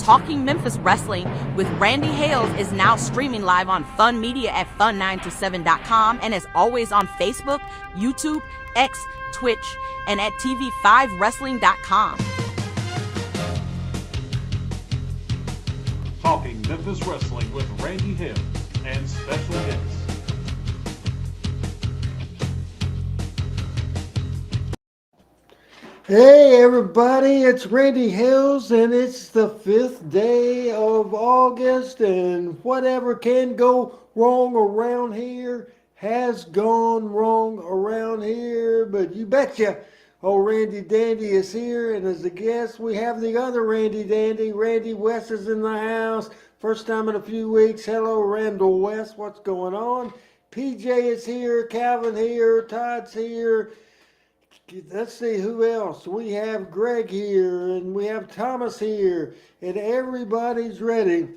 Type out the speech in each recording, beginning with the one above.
Talking Memphis Wrestling with Randy Hales is now streaming live on Fun Media at fun927.com and is always on Facebook, YouTube, X, Twitch, and at tv5wrestling.com. Talking Memphis Wrestling with Randy Hales and special guests. Hey everybody, it's Randy Hills and it's the 5th day of August, and whatever can go wrong around here has gone wrong around here, but you betcha old Randy Dandy is here, and as a guest we have the other Randy Dandy. Randy West is in the house. First time in a few weeks. Hello Randall West, what's going on? PJ is here, Calvin here, Todd's here. Let's see who else. We have Greg here, and we have Thomas here, and everybody's ready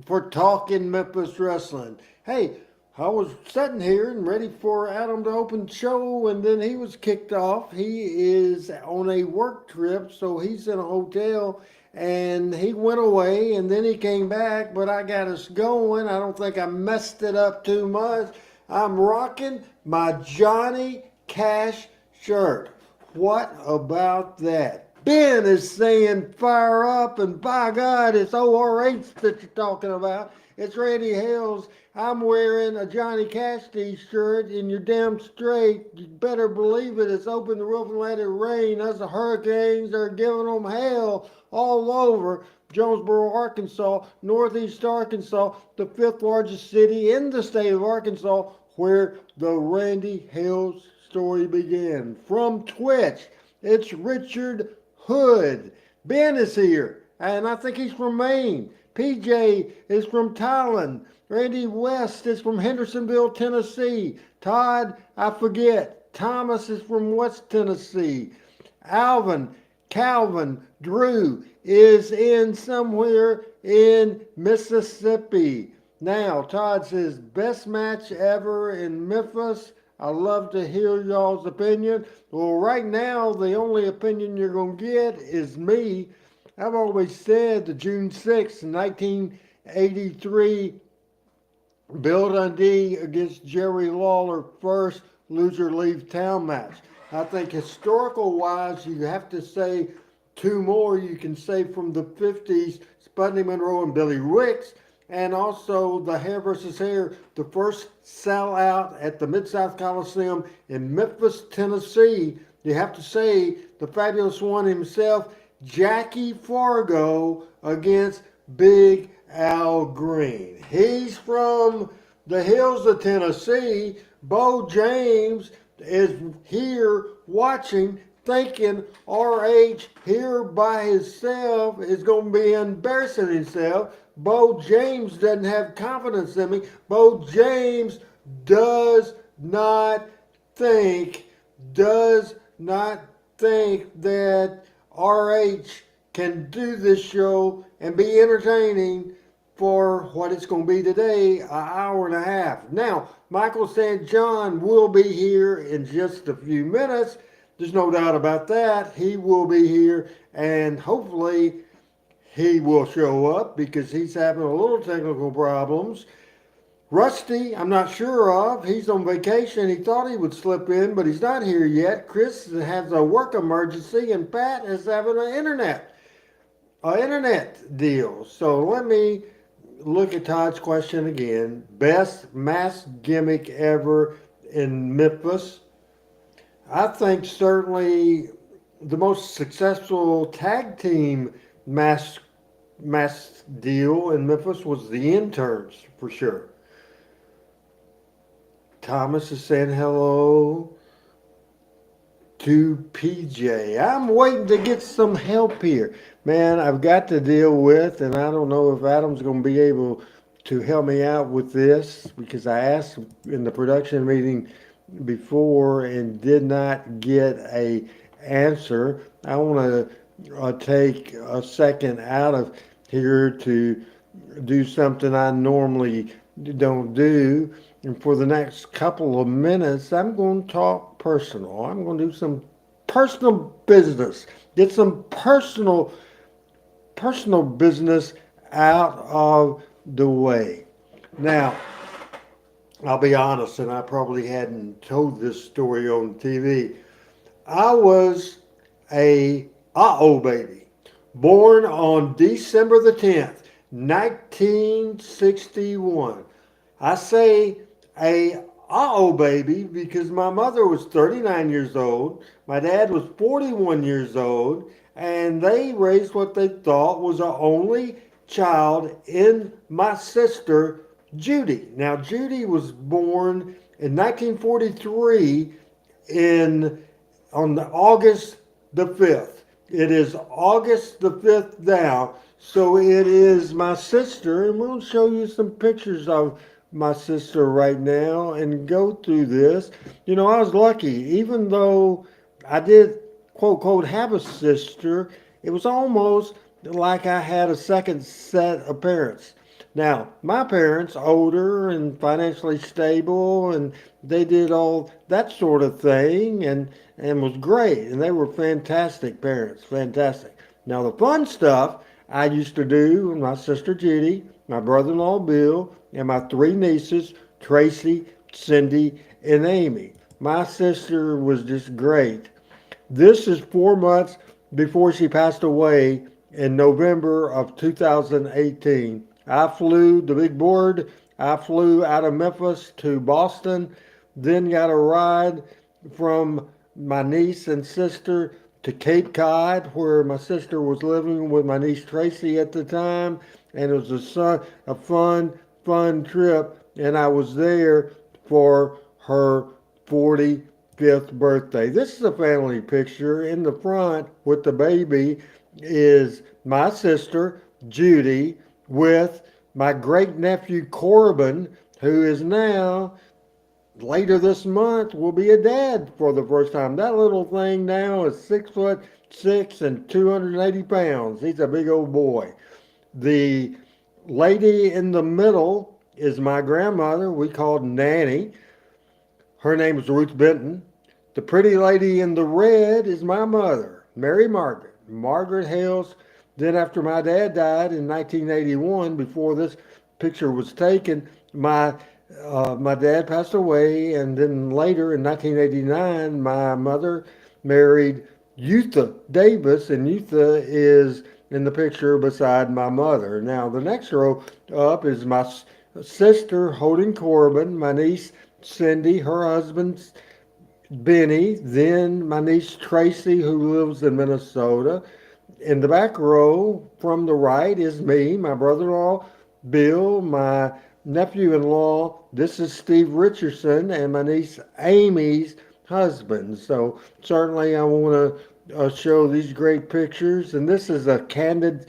for Talking Memphis Wrestling. Hey, I was sitting here and ready for Adam to open the show, and then he was kicked off. He is on a work trip, so he's in a hotel, and he went away, and then he came back, but I got us going. I don't think I messed it up too much. I'm rocking my Johnny Cash shirt. What about that? Ben is saying fire up, and by God, it's ORH that you're talking about. It's Randy Hales. I'm wearing a Johnny Cash t-shirt, and you're damn straight. You better believe it. It's open the roof and let it rain. That's the hurricanes. They're giving them hell all over Jonesboro, Arkansas, northeast Arkansas, the 5th largest city in the state of Arkansas, where the Randy Hales story began. From Twitch, it's Richard Hood. Ben is here, and I think he's from Maine. PJ is from Thailand. Randy West is from Hendersonville, Tennessee. Todd, I forget. Thomas is from West Tennessee. Calvin, Drew is in somewhere in Mississippi. Now, Todd says, best match ever in Memphis. I love to hear y'all's opinion. Well, right now, the only opinion you're going to get is me. I've always said the June 6th, 1983, Bill Dundee against Jerry Lawler first loser leave town match. I think historical wise, you have to say two more. You can say from the 50s, Spudney Monroe and Billy Ricks, and also the Hair versus Hair, the first sellout at the Mid-South Coliseum in Memphis, Tennessee. You have to say the fabulous one himself, Jackie Fargo against Big Al Green. He's from the hills of Tennessee. Bo James is here watching, thinking RH here by himself is going to be embarrassing himself. Bo James doesn't have confidence in me. Bo James does not think, does not think that RH can do this show and be entertaining for what it's going to be today, an hour and a half. Now, Michael St. John will be here in just a few minutes. There's no doubt about that. He will be here, and hopefully he will show up because he's having a little technical problems. Rusty, I'm not sure of. He's on vacation. He thought he would slip in, but he's not here yet. Chris has a work emergency, and Pat is having an internet deal. So let me look at Todd's question again. Best mask gimmick ever in Memphis? I think certainly the most successful tag team mask deal in Memphis was the Interns, for sure. Thomas is saying hello to PJ. I'm waiting to get some help here. Man, I've got to deal with, and I don't know if Adam's going to be able to help me out with this because I asked in the production meeting before and did not get a answer. I want to take a second out of here to do something I normally don't do. And for the next couple of minutes, I'm going to talk personal. I'm going to do some personal business. Get some personal business out of the way. Now, I'll be honest, and I probably hadn't told this story on TV. I was a baby, born on December the 10th, 1961. I say a baby because my mother was 39 years old, my dad was 41 years old, and they raised what they thought was our only child in my sister, Judy. Now, Judy was born in 1943 on August the 5th. It is August the 5th now, so it is my sister, and we'll show you some pictures of my sister right now and go through this. You know, I was lucky. Even though I did, quote, quote, have a sister, it was almost like I had a second set of parents. Now, my parents, older and financially stable, and they did all that sort of thing and was great. And they were fantastic parents, fantastic. Now, the fun stuff I used to do with my sister Judy, my brother-in-law Bill, and my three nieces, Tracy, Cindy, and Amy. My sister was just great. This is 4 months before she passed away in November of 2018. I flew the big board. I flew out of Memphis to Boston, then got a ride from my niece and sister to Cape Cod, where my sister was living with my niece Tracy at the time, and it was a fun trip, and I was there for her 45th birthday. This is a family picture. In the front with the baby is my sister, Judy, with my great-nephew, Corbin, who is now, later this month, will be a dad for the first time. That little thing now is 6'6" and 280 pounds. He's a big old boy. The lady in the middle is my grandmother, we called Nanny. Her name is Ruth Benton. The pretty lady in the red is my mother, Mary Margaret. Margaret Hales. Then after my dad died in 1981, before this picture was taken, my My dad passed away, and then later in 1989, my mother married Eutha Davis, and Eutha is in the picture beside my mother. Now, the next row up is my sister, Holding Corbin, my niece, Cindy, her husband, Benny, then my niece, Tracy, who lives in Minnesota. In the back row from the right is me, my brother in law, Bill, my nephew in law. This is Steve Richardson, and my niece Amy's husband. So, certainly, I want to show these great pictures. And this is a candid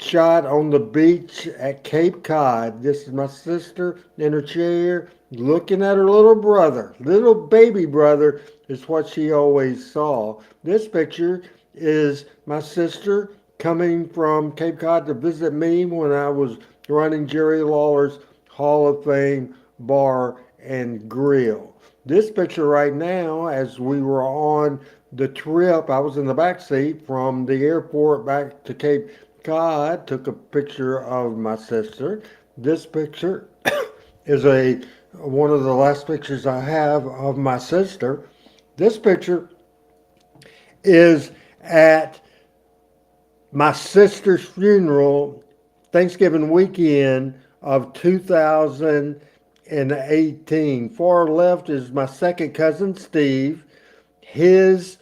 shot on the beach at Cape Cod. This is my sister in her chair looking at her little brother. Little baby brother is what she always saw. This picture is my sister coming from Cape Cod to visit me when I was running Jerry Lawler's Hall of Fame bar and grill. This picture right now, as we were on the trip, I was in the back seat from the airport back to Cape God took a picture of my sister. This picture is a one of the last pictures I have of my sister. This picture is at my sister's funeral Thanksgiving weekend of 2018. Far left is my second cousin Steve, his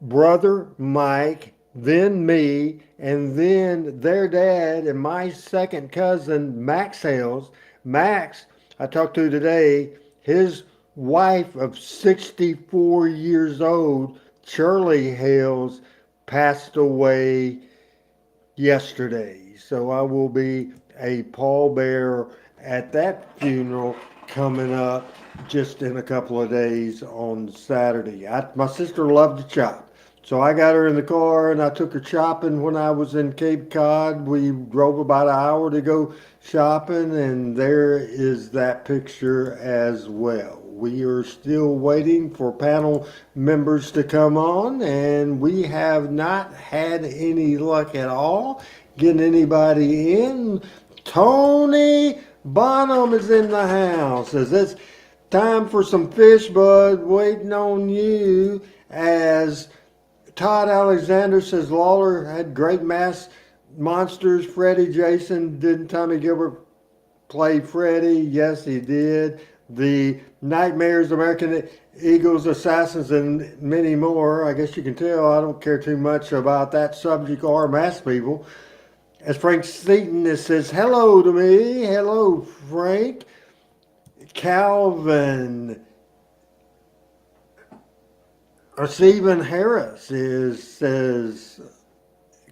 brother Mike, then me, and then their dad and my second cousin Max Hales. Max, I talked to today, his wife of 64 years old, Shirley Hales, passed away yesterday. So I will be a pallbearer at that funeral coming up just in a couple of days on Saturday. My sister loved to chop. So I got her in the car and I took her shopping when I was in Cape Cod. We drove about an hour to go shopping, and there is that picture as well. We are still waiting for panel members to come on, and we have not had any luck at all getting anybody in. Tony Bonham is in the house. Says it's time for some fish, bud. Waiting on you. As Todd Alexander says, Lawler had great mass monsters. Freddie Jason, didn't Tommy Gilbert play Freddie? Yes, he did. The Nightmares, American Eagles, Assassins, and many more. I guess you can tell I don't care too much about that subject or mass people. As Frank Seaton says hello to me. Hello, Frank. Calvin. Stephen Harris says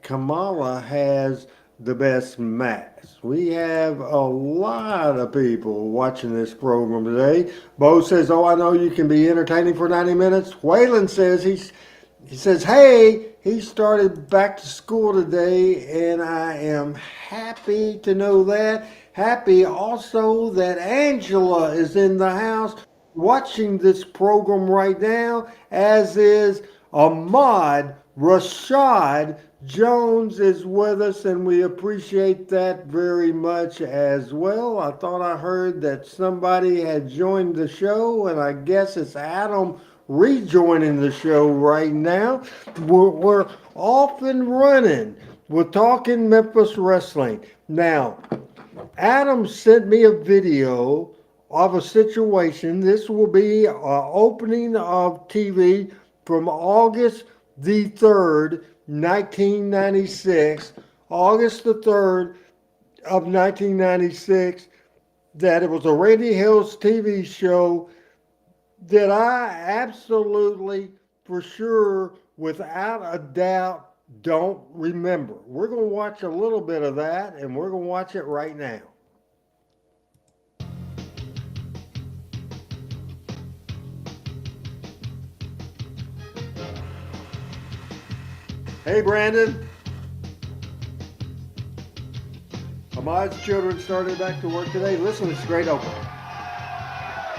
Kamala has the best mask. We have a lot of people watching this program today. Bo says, oh, I know you can be entertaining for 90 minutes. Waylon says he says, hey, he started back to school today, and I am happy to know that. Happy also that Angela is in the house watching this program right now, as is Ahmad Rashad Jones is with us, and we appreciate that very much as well. I thought I heard that somebody had joined the show, and I guess it's Adam rejoining the show right now. We're off and running. We're talking Memphis Wrestling. Now, Adam sent me a video of a situation. This will be an opening of TV from August the 3rd, 1996. August the 3rd of 1996, that it was a Randy Hills TV show that I absolutely, for sure, without a doubt, don't remember. We're going to watch a little bit of that, and we're going to watch it right now. Hey, Brandon. Ahmad's children started back to work today. Listen, it's a great opening.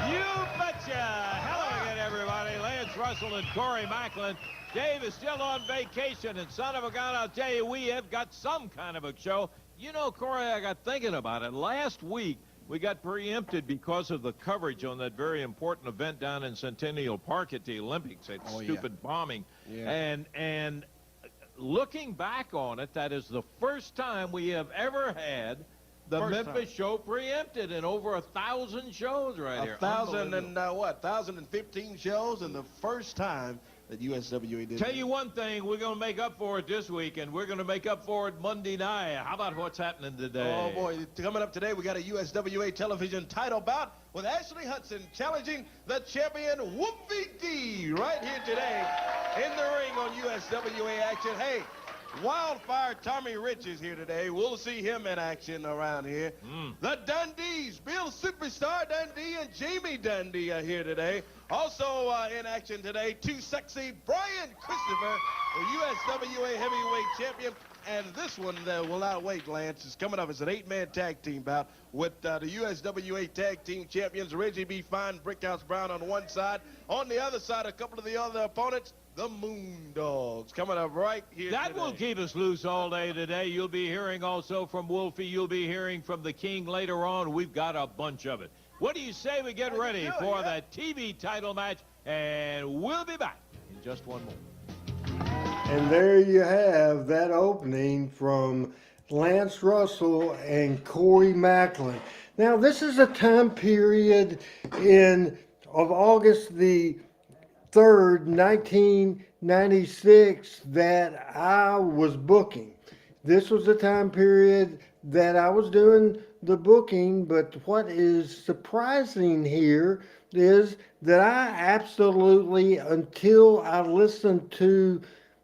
You betcha! Hello again, everybody. Lance Russell and Corey Macklin. Dave is still on vacation, and son of a gun, I'll tell you, we have got some kind of a show. You know, Corey, I got thinking about it. Last week, We got preempted because of the coverage on that very important event down in Centennial Park at the Olympics. That stupid bombing. Yeah. And looking back on it, that is the first time we have ever had the Memphis show preempted in over 1,000 shows right here. 1,015 shows, and the first time that USWA did. Tell you one thing, we're going to make up for it this week, and we're going to make up for it Monday night. How about what's happening today? Oh, boy. Coming up today, we got a USWA television title bout with Ashley Hudson challenging the champion Whoopi D right here today in the ring on USWA Action. Hey, Wildfire Tommy Rich is here today. We'll see him in action around here. The Dundees, Bill Superstar Dundee and Jamie Dundee are here today. Also in action today, Too Sexy Brian Christopher, the USWA Heavyweight Champion. And this one will not wait, Lance. It's coming up. It's an 8-man tag team bout with the USWA Tag Team Champions, Reggie B. Fine, Brickhouse Brown on one side. On the other side, a couple of the other opponents, the Moondogs, coming up right here That today. will keep us loose all day today. You'll be hearing also from Wolfie. You'll be hearing from the King later on. We've got a bunch of it. What do you say we get ready for the TV title match? And we'll be back in just one moment. And there you have that opening from Lance Russell and Corey Macklin. Now, this is a time period of August the 3rd, 1996 that I was booking. This was the time period that I was doing the booking, but what is surprising here is that I absolutely, until I listened to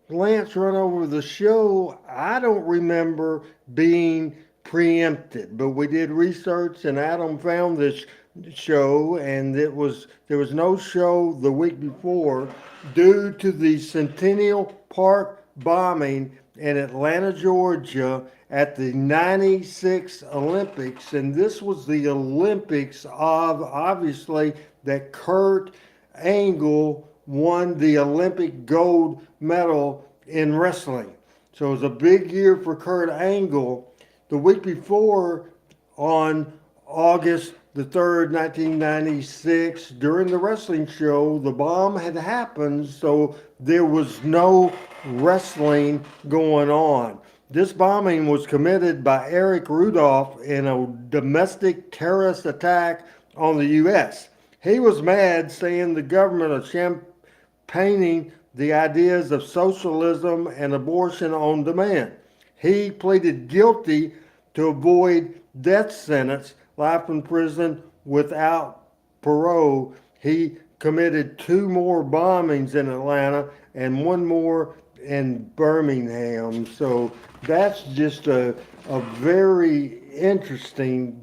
Lance run over the show, I don't remember being preempted. But we did research, and Adam found this show, and there was no show the week before due to the Centennial Park bombing in Atlanta, Georgia at the 96 Olympics. And this was the Olympics of, obviously, that Kurt Angle won the Olympic gold medal in wrestling. So it was a big year for Kurt Angle. The week before, on August the 3rd, 1996, during the wrestling show, the bomb had happened, so there was no wrestling going on. This bombing was committed by Eric Rudolph in a domestic terrorist attack on the U.S. He was mad, saying the government of championing the ideas of socialism and abortion on demand. He pleaded guilty to avoid death sentence, life in prison without parole. He committed 2 more bombings in Atlanta and 1 more in Birmingham. So that's just a very interesting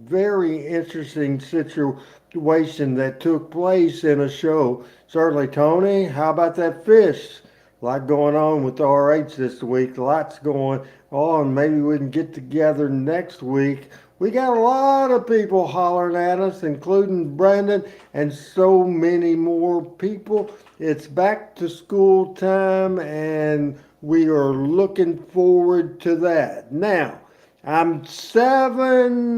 situation that took place in a show. Certainly, Tony, how about that fish? A lot going on with RH this week. Lots going on. Maybe we can get together next week. We got a lot of people hollering at us, including Brandon and so many more people. It's back to school time, and we are looking forward to that. Now, I'm 18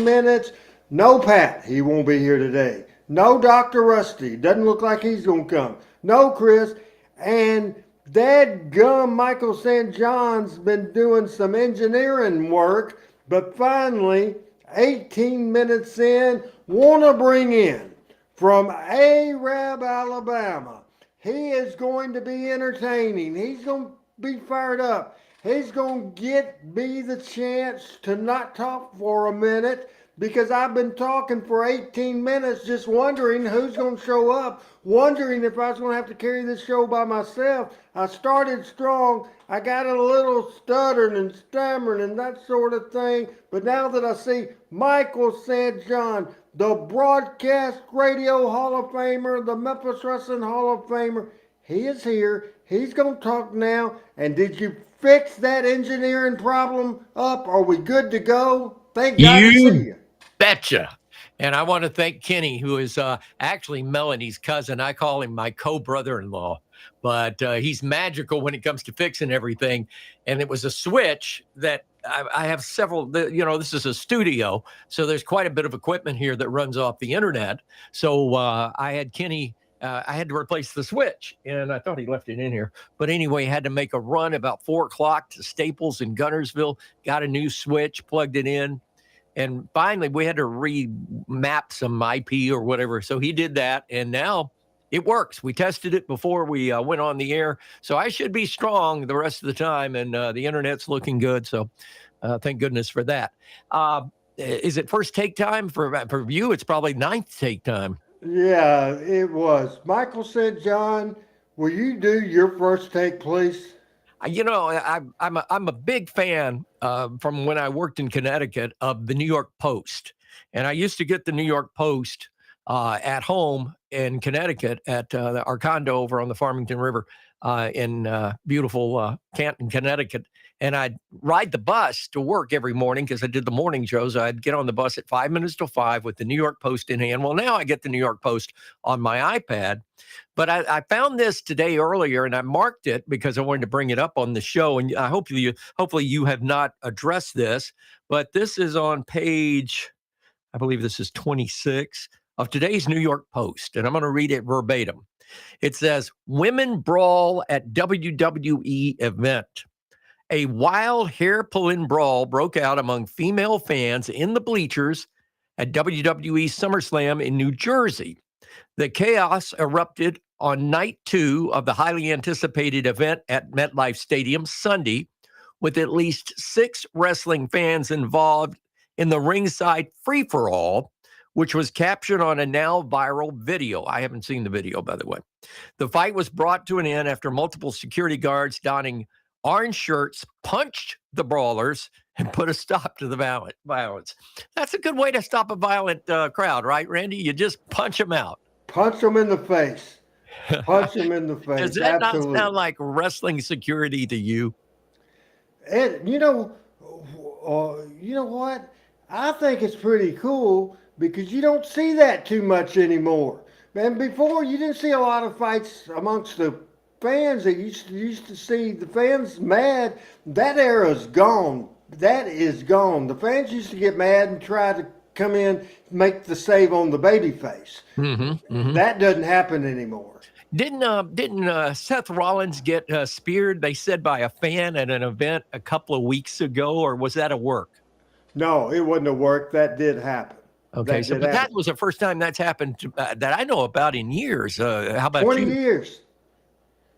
minutes. No Pat, he won't be here today. No Dr. Rusty, doesn't look like he's going to come. No Chris, and dadgum Michael St. John's been doing some engineering work, but finally, 18 minutes in, want to bring in from Arab, Alabama. He is going to be entertaining. He's going to be fired up. He's going to get me the chance to not talk for a minute, because I've been talking for 18 minutes just wondering who's going to show up, wondering if I was going to have to carry this show by myself. I started strong. I got a little stuttering and stammering and that sort of thing. But now that I see Michael St. John, the Broadcast Radio Hall of Famer, the Memphis Wrestling Hall of Famer, he is here. He's going to talk now. And did you fix that engineering problem up? Are we good to go? Thank God to see you. Betcha. And I want to thank Kenny, who is actually Melanie's cousin. I call him my co-brother-in-law, but he's magical when it comes to fixing everything. And it was a switch that I have several, this is a studio, so there's quite a bit of equipment here that runs off the internet. So I had Kenny, I had to replace the switch, and I thought he left it in here. But anyway, had to make a run about 4 o'clock to Staples in Guntersville, got a new switch, plugged it in. And finally, we had to remap some IP or whatever. So he did that, and now it works. We tested it before we went on the air. So I should be strong the rest of the time, and the internet's looking good. So thank goodness for that. Is it first take time for you? It's probably ninth take time. Yeah, it was. Michael said, John, will you do your first take, please? I'm a big fan from when I worked in Connecticut of the New York Post. And I used to get the New York Post at home in Connecticut at our condo over on the Farmington River in beautiful Canton, Connecticut. And I'd ride the bus to work every morning because I did the morning shows. I'd get on the bus at 5 minutes to 5 with the New York Post in hand. Well, now I get the New York Post on my iPad. But I found this today earlier, and I marked it because I wanted to bring it up on the show. And hopefully you have not addressed this, but this is on page, I believe this is 26 of today's New York Post, and I'm going to read it verbatim. It says, "Women brawl at WWE event. A wild hair-pulling brawl broke out among female fans in the bleachers at WWE SummerSlam in New Jersey. The chaos erupted on night 2 of the highly anticipated event at MetLife Stadium Sunday, with at least 6 wrestling fans involved in the ringside free-for-all, which was captured on a now viral video." I haven't seen the video, by the way. "The fight was brought to an end after multiple security guards donning orange shirts punched the brawlers and put a stop to the violence." That's a good way to stop a violent crowd, right, Randy? You just punch them out. Punch them in the face. Punch them in the face. Does that Absolutely. not sound like wrestling security to you? And you know what? I think it's pretty cool because you don't see that too much anymore. Man, before you didn't see a lot of fights amongst the fans. That used to see the fans mad. That era's gone. That is gone. The fans used to get mad and try to come in, make the save on the baby face. That doesn't happen anymore. Didn't Seth Rollins get speared, they said, by a fan at an event a couple of weeks ago, or was that a work? No, it wasn't a work. That did happen. Okay, but that was the first time that's happened that I know about in years. How about 20 you? 20 years.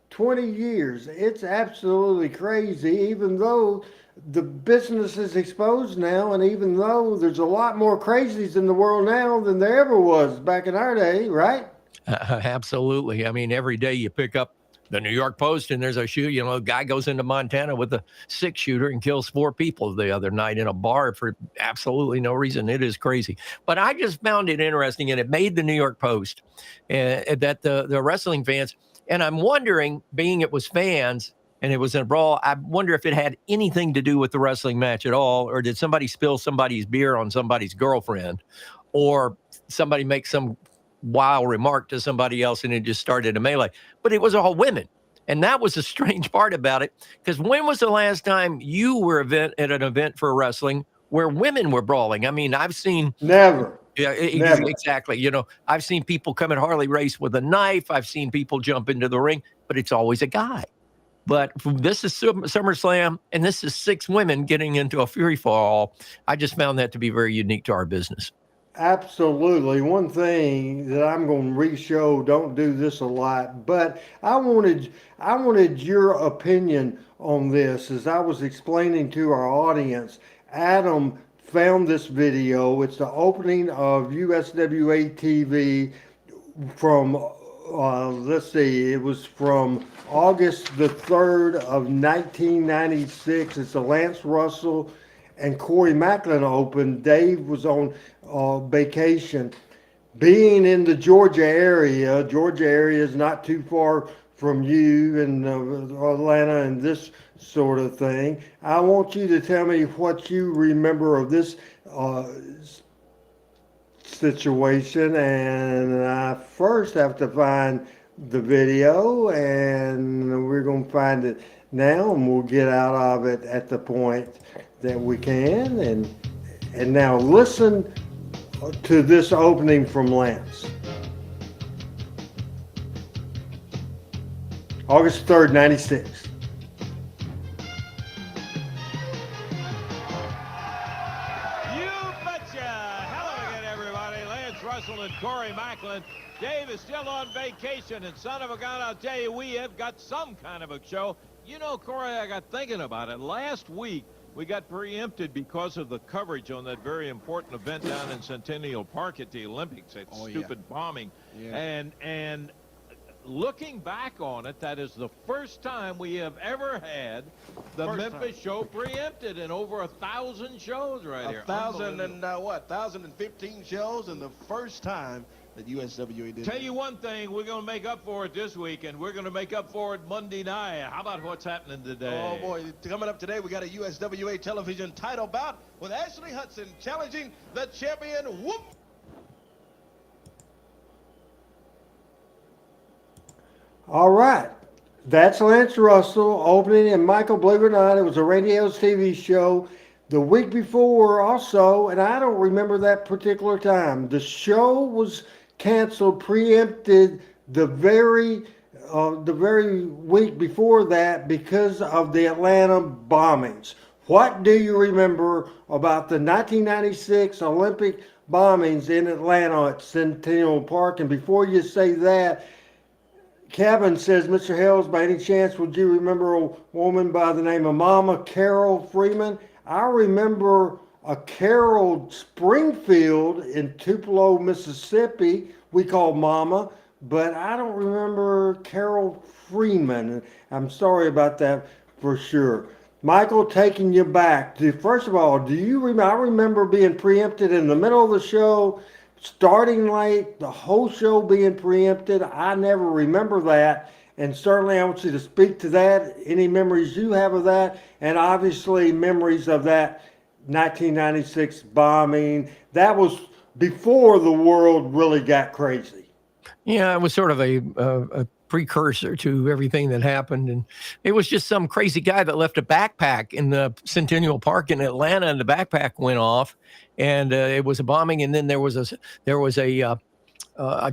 20 years. It's absolutely crazy, even though the business is exposed now, and even though there's a lot more crazies in the world now than there ever was back in our day, right? Absolutely. I mean, every day you pick up the New York Post and there's a a guy goes into Montana with a 6-shooter and kills 4 people the other night in a bar for absolutely no reason. It is crazy. But I just found it interesting, and it made the New York Post that the wrestling fans, and I'm wondering, being it was fans and it was in a brawl, I wonder if it had anything to do with the wrestling match at all, or did somebody spill somebody's beer on somebody's girlfriend, or somebody make some wild remark to somebody else and it just started a melee. But it was all women. And that was the strange part about it. Because when was the last time you were at an event for wrestling where women were brawling? I mean, I've seen... Never. Yeah, Never. Exactly. I've seen people come at Harley race with a knife. I've seen people jump into the ring, but it's always a guy. But this is SummerSlam, and this is 6 women getting into a free fall. I just found that to be very unique to our business. Absolutely. One thing that I'm going to re-show, don't do this a lot, but I wanted your opinion on this. As I was explaining to our audience, Adam found this video. It's the opening of USWA TV from, let's see, it was from August the 3rd of 1996. It's a Lance Russell and Corey Macklin open. Dave was on vacation. Being in the Georgia area is not too far from you and Atlanta and this sort of thing. I want you to tell me what you remember of this situation, and I first have to find the video, and we're going to find it now, and we'll get out of it at the point that we can. And now listen to this opening from Lance. August 3rd, 96. And Corey Macklin. Dave is still on vacation, and son of a gun, I'll tell you, we have got some kind of a show. You know, Corey, I got thinking about it. Last week, we got preempted because of the coverage on that very important event down in Centennial Park at the Olympics, that stupid bombing. Yeah. And looking back on it, that is the first time we have ever had the Memphis show preempted in over 1,000 shows right here. 1,015 shows, and the first time that USWA did. Tell you one thing, we're going to make up for it this week, and we're going to make up for it Monday night. How about what's happening today? Oh, boy. Coming up today, we got a USWA television title bout with Ashley Hudson challenging the champion Whoop. All right. That's Lance Russell opening, and Michael, believe it or not, it was a Randy Hales TV show the week before also, and I don't remember that particular time. The show was canceled, preempted the very week before that because of the Atlanta bombings. What do you remember about the 1996 Olympic bombings in Atlanta at Centennial Park? And before you say that, Kevin says, Mr. Hales, by any chance, would you remember a woman by the name of Mama Carol Freeman? I remember a Carol Springfield in Tupelo, Mississippi, we call Mama, but I don't remember Carol Freeman. I'm sorry about that for sure. Michael, taking you back. First of all, do you remember? I remember being preempted in the middle of the show, starting late, the whole show being preempted. I never remember that. And certainly I want you to speak to that, any memories you have of that, and obviously memories of that 1996 bombing. That was before the world really got crazy. Yeah, it was sort of a precursor to everything that happened. And it was just some crazy guy that left a backpack in the Centennial Park in Atlanta, and the backpack went off, and it was a bombing. And then there was a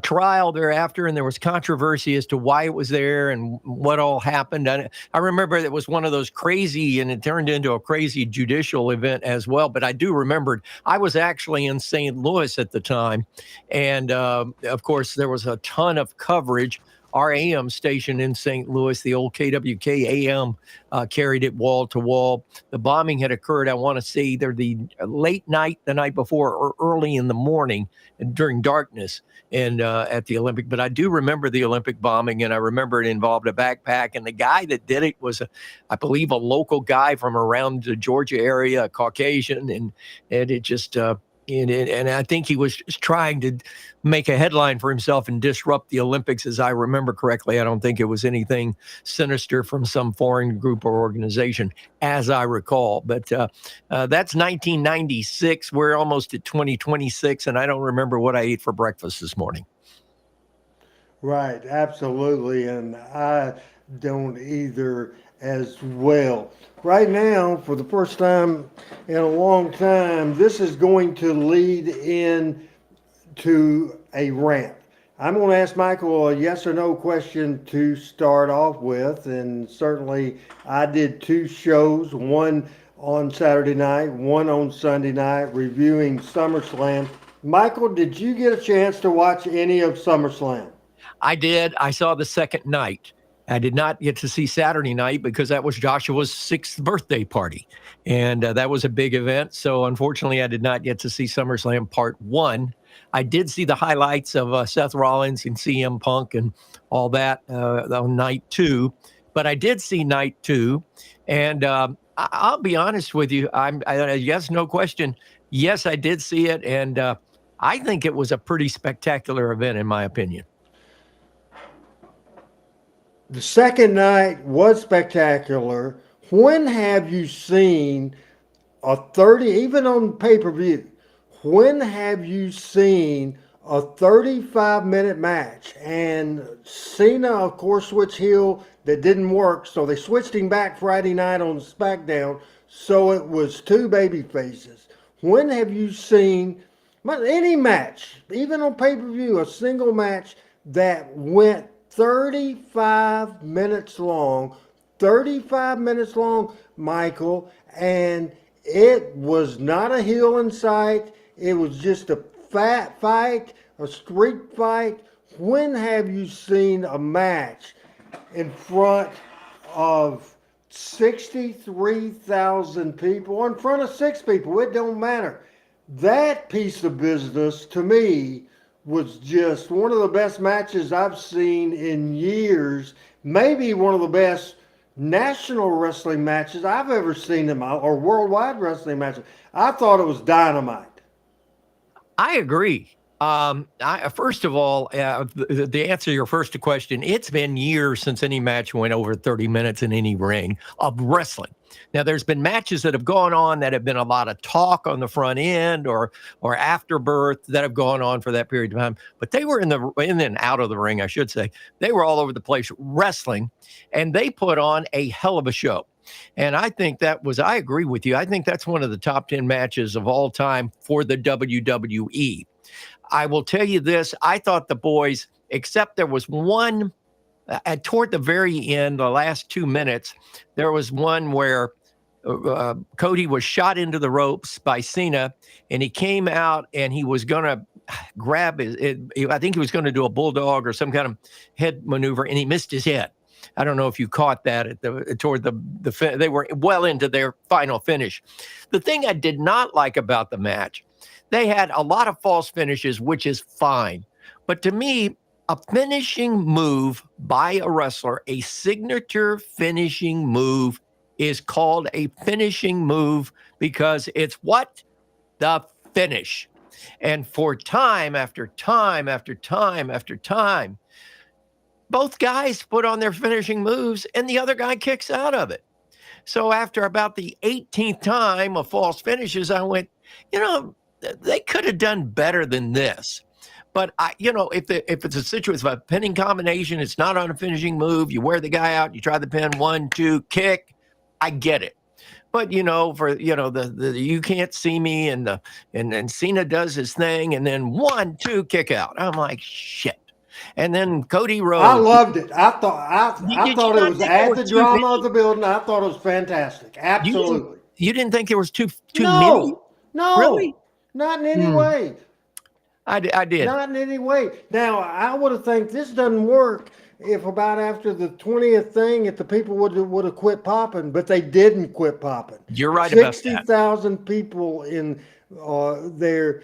trial thereafter, and there was controversy as to why it was there and what all happened. I remember it was one of those crazy, and it turned into a crazy judicial event as well. But I do remember I was actually in St. Louis at the time, and of course there was a ton of coverage. Our AM station in St. Louis, the old KWK AM, carried it wall to wall. The bombing had occurred, I want to say, either the late night, the night before, or early in the morning during darkness and at the Olympic. But I do remember the Olympic bombing, and I remember it involved a backpack. And the guy that did it was, I believe, a local guy from around the Georgia area, a Caucasian. And it just... And I think he was trying to make a headline for himself and disrupt the Olympics, as I remember correctly. I don't think it was anything sinister from some foreign group or organization, as I recall. But that's 1996. We're almost at 2026, and I don't remember what I ate for breakfast this morning. Right, absolutely. And I don't either as well. Right now, for the first time in a long time, this is going to lead in to a rant. I'm going to ask Michael a yes or no question to start off with, and certainly I did two shows, one on Saturday night, one on Sunday night, reviewing SummerSlam. Michael, did you get a chance to watch any of SummerSlam? I did. I saw the second night. I did not get to see Saturday night because that was Joshua's 6th birthday party. And that was a big event. So unfortunately, I did not get to see SummerSlam Part 1. I did see the highlights of Seth Rollins and CM Punk and all that on night 2. But I did see night 2. And I'll be honest with you. Yes, no question. Yes, I did see it. And I think it was a pretty spectacular event, in my opinion. The second night was spectacular. When have you seen a 30, even on pay-per-view, when have you seen a 35-minute match? And Cena, of course, switched heel. That didn't work, so they switched him back Friday night on SmackDown. so it was two baby faces. When have you seen any match, even on pay-per-view, a single match that went 35 minutes long, 35 minutes long, Michael, and it was not a heel in sight. It was just a fat fight, a street fight. When have you seen a match in front of 63,000 people, or in front of 6 people? It don't matter. That piece of business, to me, was just one of the best matches I've seen in years. Maybe one of the best national wrestling matches I've ever seen or worldwide wrestling matches. I thought it was dynamite. I agree. First of all, the answer to your first question, it's been years since any match went over 30 minutes in any ring of wrestling. Now, there's been matches that have gone on that have been a lot of talk on the front end or afterbirth that have gone on for that period of time, but they were in and out of the ring, I should say. They were all over the place wrestling, and they put on a hell of a show. And I think I agree with you. I think that's one of the top 10 matches of all time for the WWE. I will tell you this. I thought the boys, except there was one toward the very end, the last 2 minutes, there was one where Cody was shot into the ropes by Cena, and he came out and he was going to grab I think he was going to do a bulldog or some kind of head maneuver, and he missed his head. I don't know if you caught that they were well into their final finish. The thing I did not like about the match, they had a lot of false finishes, which is fine. But to me, a finishing move by a wrestler, a signature finishing move, is called a finishing move because it's what? The finish. And for time after time after time after time, both guys put on their finishing moves and the other guy kicks out of it. So after about the 18th time of false finishes, I went, they could have done better than this. But if it's a situation of a pinning combination, it's not on a finishing move. You wear the guy out, you try the pin, 1, 2, kick. I get it. But the you can't see me and Cena does his thing and then 1, 2, kick out. I'm like, shit. And then Cody Rhodes. I loved it. I thought it was add the drama of the building. I thought it was fantastic. Absolutely. You didn't think there was too many? No, really? Not in any way. I did. Not in any way. Now, I would have think this doesn't work if about after the 20th thing, if the people would have quit popping, but they didn't quit popping. You're right about that. 60,000 people in there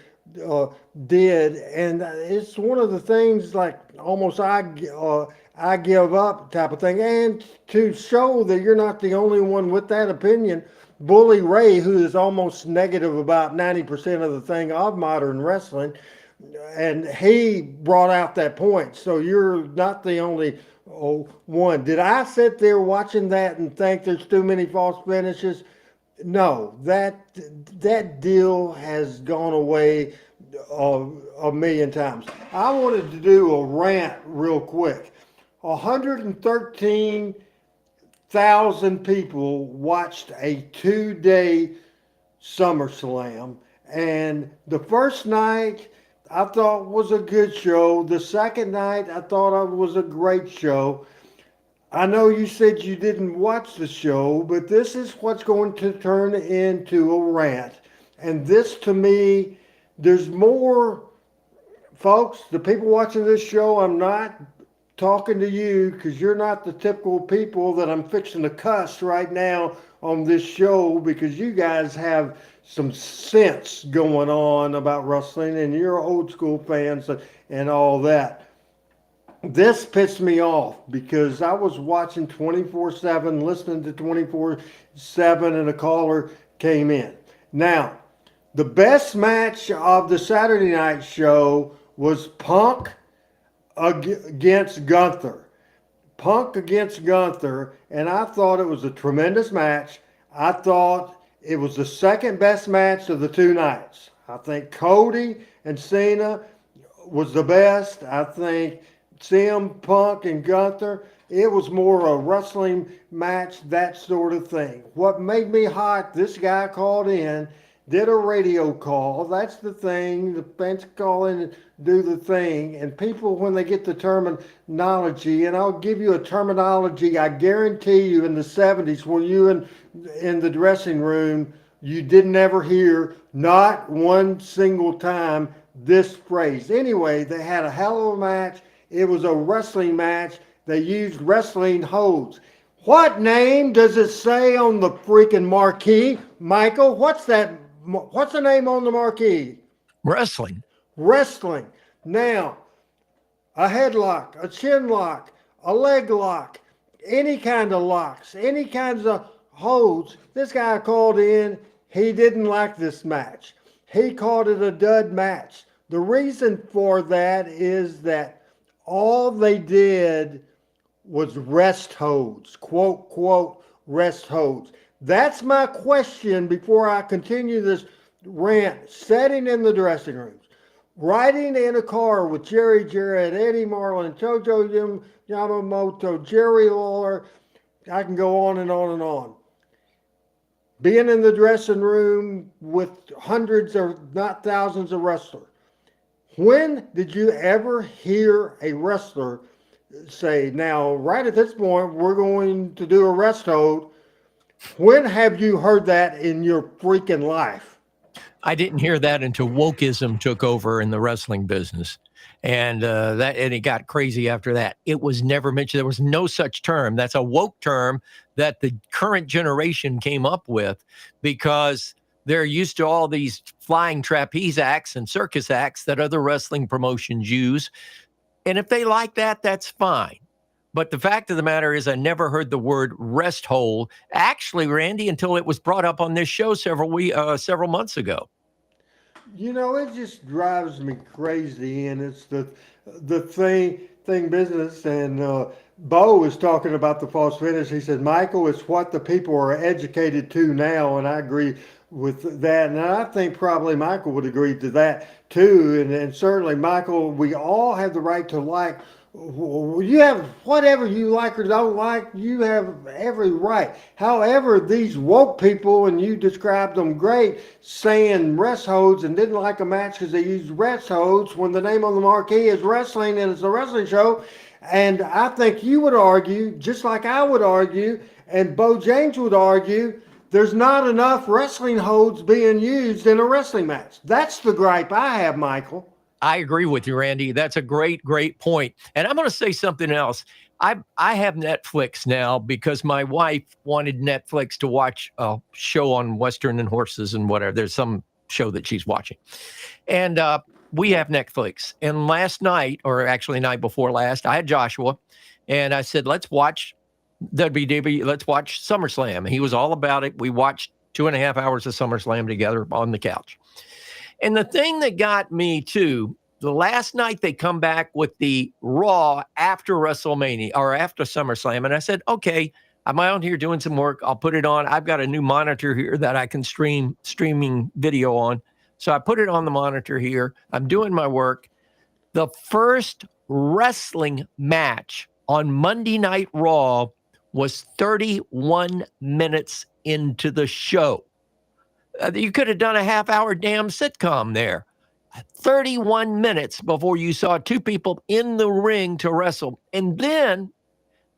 did, and it's one of the things like almost I give up type of thing. And to show that you're not the only one with that opinion, Bully Ray, who is almost negative about 90% of the thing of modern wrestling, and he brought out that point. So you're not the only one. Did I sit there watching that and think there's too many false finishes? No, that deal has gone away a million times. I wanted to do a rant real quick. 113,000 people watched a 2-day SummerSlam, and the first night I thought was a good show. The second night I thought it was a great show. I know you said you didn't watch the show, but this is what's going to turn into a rant. And this, to me, there's more, folks, the people watching this show, I'm not talking to you because you're not the typical people that I'm fixing to cuss right now on this show, because you guys have some sense going on about wrestling and you're old school fans and all that. This pissed me off because I was watching 24/7, listening to 24/7, and a caller came in. Now, the best match of the Saturday night show was Punk against Gunther. Punk against Gunther, and I thought it was a tremendous match. I thought it was the second best match of the 2 nights. I think Cody and Cena was the best. I think CM Punk and Gunther. It was more a wrestling match, that sort of thing. What made me hot, this guy called in, did a radio call. That's the thing. The fans call in and do the thing. And people, when they get the terminology, and I'll give you a terminology, I guarantee you in the 70s, when you in the dressing room, you didn't ever hear, not one single time, this phrase. Anyway, they had a hell of a match. It was a wrestling match. They used wrestling holds. What name does it say on the freaking marquee? Michael, what's that? What's the name on the marquee? Wrestling. Wrestling. Now, a headlock, a chin lock, a leg lock, any kind of locks, any kinds of holds. This guy called in. He didn't like this match. He called it a dud match. The reason for that is that all they did was rest holds, quote, quote, rest holds. That's my question before I continue this rant. Sitting in the dressing rooms, riding in a car with Jerry Jarrett, Eddie Marlin, Tojo Yamamoto, Jerry Lawler, I can go on and on and on. Being in the dressing room with hundreds or not thousands of wrestlers. When did you ever hear a wrestler say, now, right at this point, we're going to do a rest hold? When have you heard that in your freaking life? I didn't hear that until wokeism took over in the wrestling business. And it got crazy after that. It was never mentioned. There was no such term. That's a woke term that the current generation came up with because they're used to all these flying trapeze acts and circus acts that other wrestling promotions use. And if they like that, that's fine. But the fact of the matter is I never heard the word rest hold, actually, Randy, until it was brought up on this show several months ago. You know, it just drives me crazy, and it's the thing business. And Bo was talking about the false finish. He said, Michael, it's what the people are educated to now, and I agree with that. And I think probably Michael would agree to that too. And certainly, Michael, we all have the right to like. You have whatever you like or don't like, you have every right. However, these woke people, and you described them great, saying rest holds and didn't like a match because they used rest holds when the name on the marquee is wrestling and it's a wrestling show. And I think you would argue, just like I would argue, and Bo James would argue, there's not enough wrestling holds being used in a wrestling match. That's the gripe I have, Michael. I agree with you, Randy. That's a great, great point. And I'm going to say something else. I have Netflix now because my wife wanted Netflix to watch a show on Western and horses and whatever. There's some show that she's watching. And we have Netflix. And last night, or actually night before last, I had Joshua. And I said, let's watch WWE. Let's watch SummerSlam. He was all about it. We watched 2.5 hours of SummerSlam together on the couch. And the thing that got me too, the last night they come back with the Raw after WrestleMania or after SummerSlam. And I said, okay, I'm out here doing some work. I'll put it on. I've got a new monitor here that I can streaming video on. So I put it on the monitor here. I'm doing my work. The first wrestling match on Monday Night Raw was 31 minutes into the show. You could have done a half-hour damn sitcom there. 31 minutes before you saw two people in the ring to wrestle. And then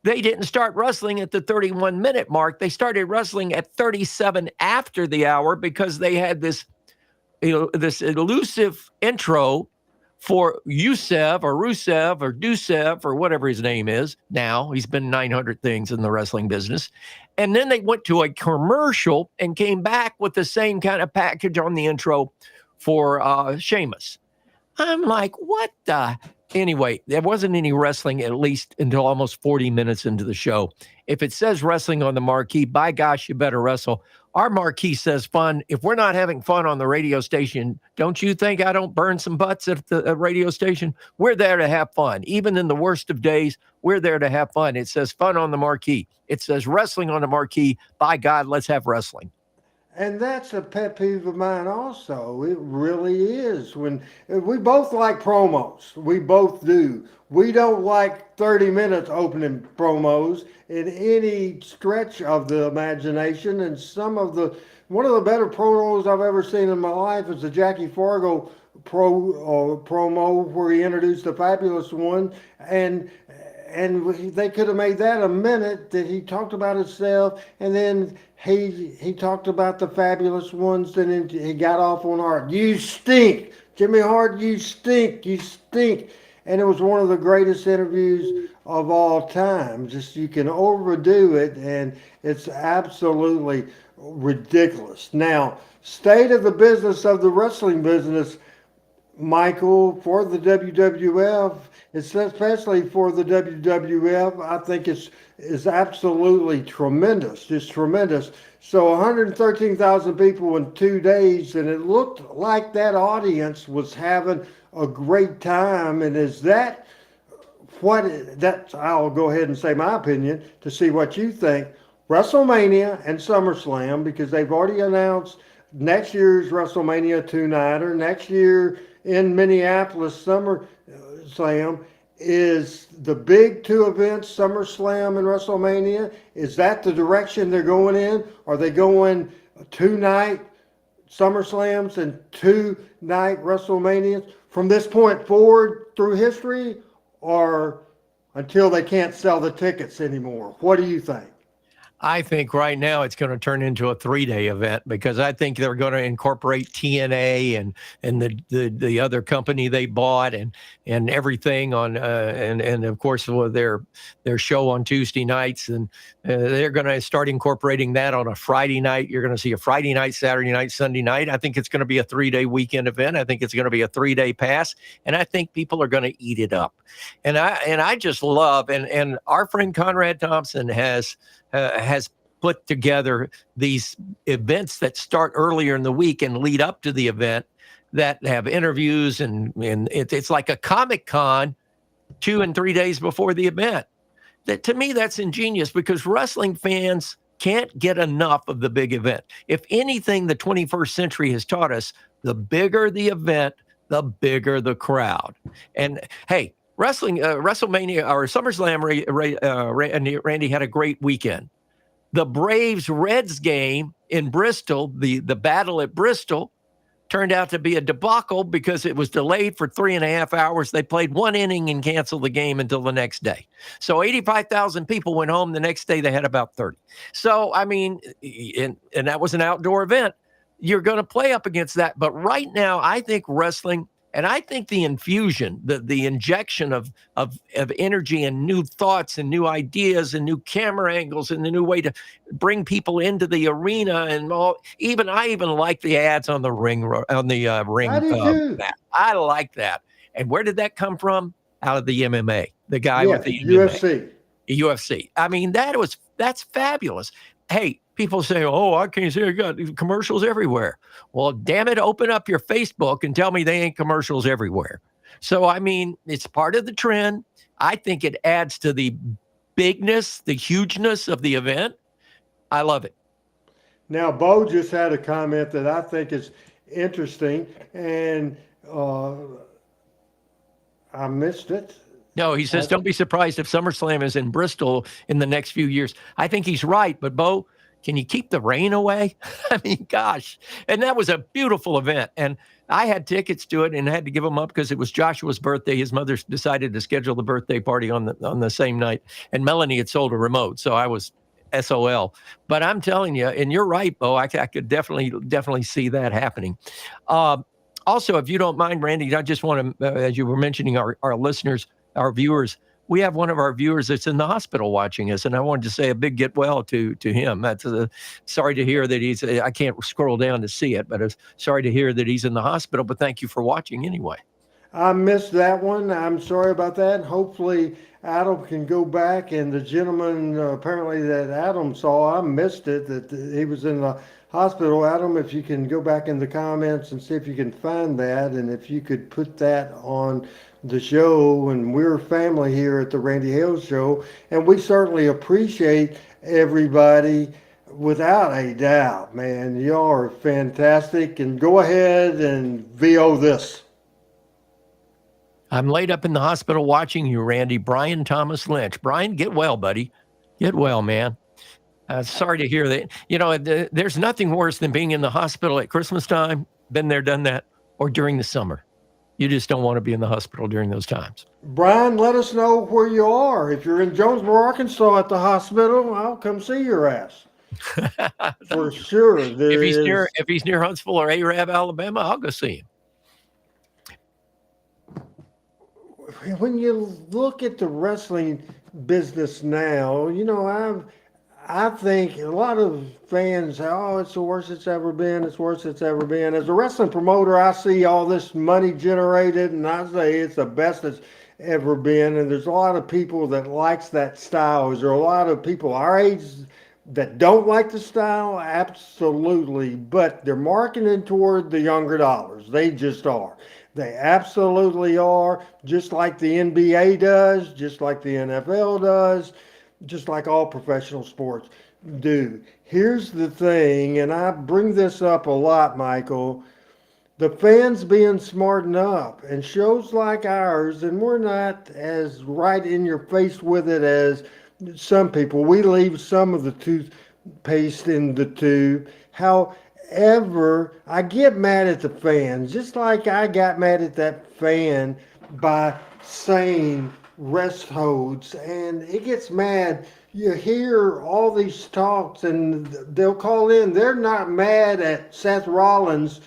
they didn't start wrestling at the 31-minute mark. They started wrestling at 37 after the hour because they had this elusive intro for Rusev or Dusev or whatever his name is now. He's been 900 things in the wrestling business. And then they went to a commercial and came back with the same kind of package on the intro for Sheamus. I'm like, what the? Anyway, there wasn't any wrestling at least until almost 40 minutes into the show. If it says wrestling on the marquee, by gosh, you better wrestle. Our marquee says fun. If we're not having fun on the radio station, don't you think I don't burn some butts at the radio station? We're there to have fun. Even in the worst of days, we're there to have fun. It says fun on the marquee. It says wrestling on the marquee. By God, let's have wrestling. And that's a pet peeve of mine also. It really is. When we both like promos, we both do. We don't like 30 minutes opening promos in any stretch of the imagination. And one of the better promos I've ever seen in my life is the Jackie Fargo promo where he introduced the Fabulous One, and they could have made that a minute that he talked about himself, and then he talked about the Fabulous Ones, and then he got off on Hart. You stink, Jimmy Hart. You stink. You stink. And it was one of the greatest interviews of all time. Just you can overdo it, and it's absolutely ridiculous. Now, state of the business of the wrestling business, Michael, for the WWF, especially for the WWF, I think is absolutely tremendous, just tremendous. So 113,000 people in 2 days, and it looked like that audience was having a great time. And is that I'll go ahead and say my opinion to see what you think. WrestleMania and SummerSlam, because they've already announced next year's WrestleMania two-nighter. Next year in Minneapolis, SummerSlam is the big two events, SummerSlam and WrestleMania. Is that the direction they're going in? Are they going two-night SummerSlams and two-night WrestleManias from this point forward through history, or until they can't sell the tickets anymore? What do you think? I think right now it's going to turn into a 3-day event, because I think they're going to incorporate TNA and the other company they bought and everything on and of course their show on Tuesday nights, and they're going to start incorporating that on a Friday night. You're going to see a Friday night, Saturday night, Sunday night. I think it's going to be a 3-day weekend event. I think it's going to be a 3-day pass, and I think people are going to eat it up. And I just love, and our friend Conrad Thompson has put together these events that start earlier in the week and lead up to the event, that have interviews, and it's like a Comic-Con 2 and 3 days before the event. That, to me, that's ingenious, because wrestling fans can't get enough of the big event. If anything, the 21st century has taught us, the bigger the event, the bigger the crowd. And hey, WrestleMania or SummerSlam, Randy had a great weekend. The Braves-Reds game in Bristol, the battle at Bristol, turned out to be a debacle because it was delayed for 3.5 hours. They played one inning and canceled the game until the next day. So 85,000 people went home. The next day they had about 30. So, I mean, and that was an outdoor event. You're going to play up against that. But right now, I think wrestling, and I think the infusion, the injection of energy and new thoughts and new ideas and new camera angles and the new way to bring people into the arena and all. I even like the ads on the ring. I do too. I like that. And where did that come from? Out of the MMA. The guy with the UFC. UFC. I mean, that's fabulous. Hey, people say, "Oh, I can't see. I got commercials everywhere." Well, damn it, open up your Facebook and tell me they ain't commercials everywhere. So, I mean, it's part of the trend. I think it adds to the bigness, the hugeness of the event. I love it. Now, Bo just had a comment that I think is interesting, and I missed it. No, he says, don't be surprised if SummerSlam is in Bristol in the next few years. I think he's right, but Bo, can you keep the rain away? I mean, gosh. And that was a beautiful event. And I had tickets to it and had to give them up because it was Joshua's birthday. His mother decided to schedule the birthday party on the same night. And Melanie had sold a remote, so I was SOL. But I'm telling you, and you're right, Bo, I could definitely see that happening. Also, if you don't mind, Randy, I just want to, as you were mentioning, our listeners, our viewers, we have one of our viewers that's in the hospital watching us, and I wanted to say a big get well to him. That's sorry to hear that I can't scroll down to see it, but I'm sorry to hear that he's in the hospital, but thank you for watching anyway. I missed that one. I'm sorry about that. Hopefully Adam can go back, and the gentleman apparently that Adam saw, I missed it, that he was in the hospital. Adam, if you can go back in the comments and see if you can find that, and if you could put that on the show. And we're family here at the Randy Hales Show, and we certainly appreciate everybody Without a doubt, man. You are fantastic. And go ahead and VO this. I'm laid up in the hospital watching you, Randy. Brian Thomas Lynch. Brian, get well, buddy. Get well, man. Sorry to hear that. You know, there's nothing worse than being in the hospital at Christmas time. Been there, done that, or during the summer. You just don't want to be in the hospital during those times. Brian, let us know where you are. If you're in Jonesboro, Arkansas at the hospital, I'll come see your ass. For sure. If he's near Huntsville or Arab, Alabama, I'll go see him. When you look at the wrestling business now, you know, I think a lot of fans say, oh, it's the worst it's ever been. It's the worst it's ever been. As a wrestling promoter, I see all this money generated, and I say it's the best it's ever been. And there's a lot of people that likes that style. Is there a lot of people our age that don't like the style? Absolutely. But they're marketing toward the younger dollars. They just are. They absolutely are, just like the NBA does, just like the NFL does, just like all professional sports do. Here's the thing, and I bring this up a lot, Michael. The fans being smartened up, and shows like ours, and we're not as right in your face with it as some people. We leave some of the toothpaste in the tube. However, I get mad at the fans, just like I got mad at that fan by saying rest holds, and it gets mad. You hear all these talks, and they'll call in. They're not mad at Seth Rollins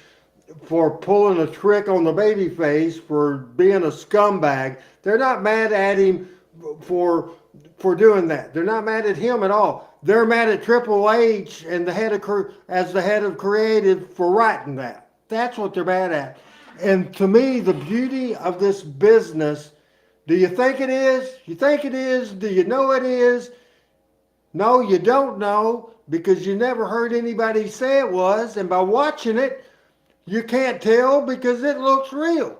for pulling a trick on the babyface, for being a scumbag. They're not mad at him for doing that. They're not mad at him at all. They're mad at Triple H and the head of creative for writing that. That's what they're mad at. And to me, the beauty of this business, do you think it is? You think it is? Do you know it is? No, you don't know, because you never heard anybody say it was. And by watching it, you can't tell because it looks real.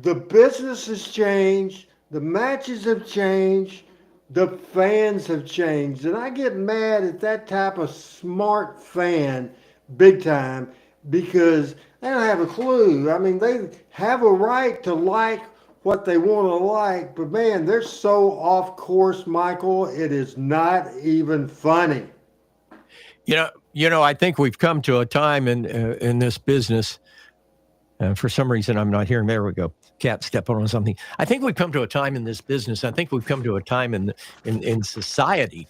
The business has changed. The matches have changed. The fans have changed. And I get mad at that type of smart fan big time, because they don't have a clue. I mean, they have a right to like what they want to like, but man, they're so off course, Michael. It is not even funny. You know, I think we've come to a time in this business. For some reason, I'm not hearing. There we go. Cat stepping on something. I think we've come to a time in this business. I think we've come to a time in society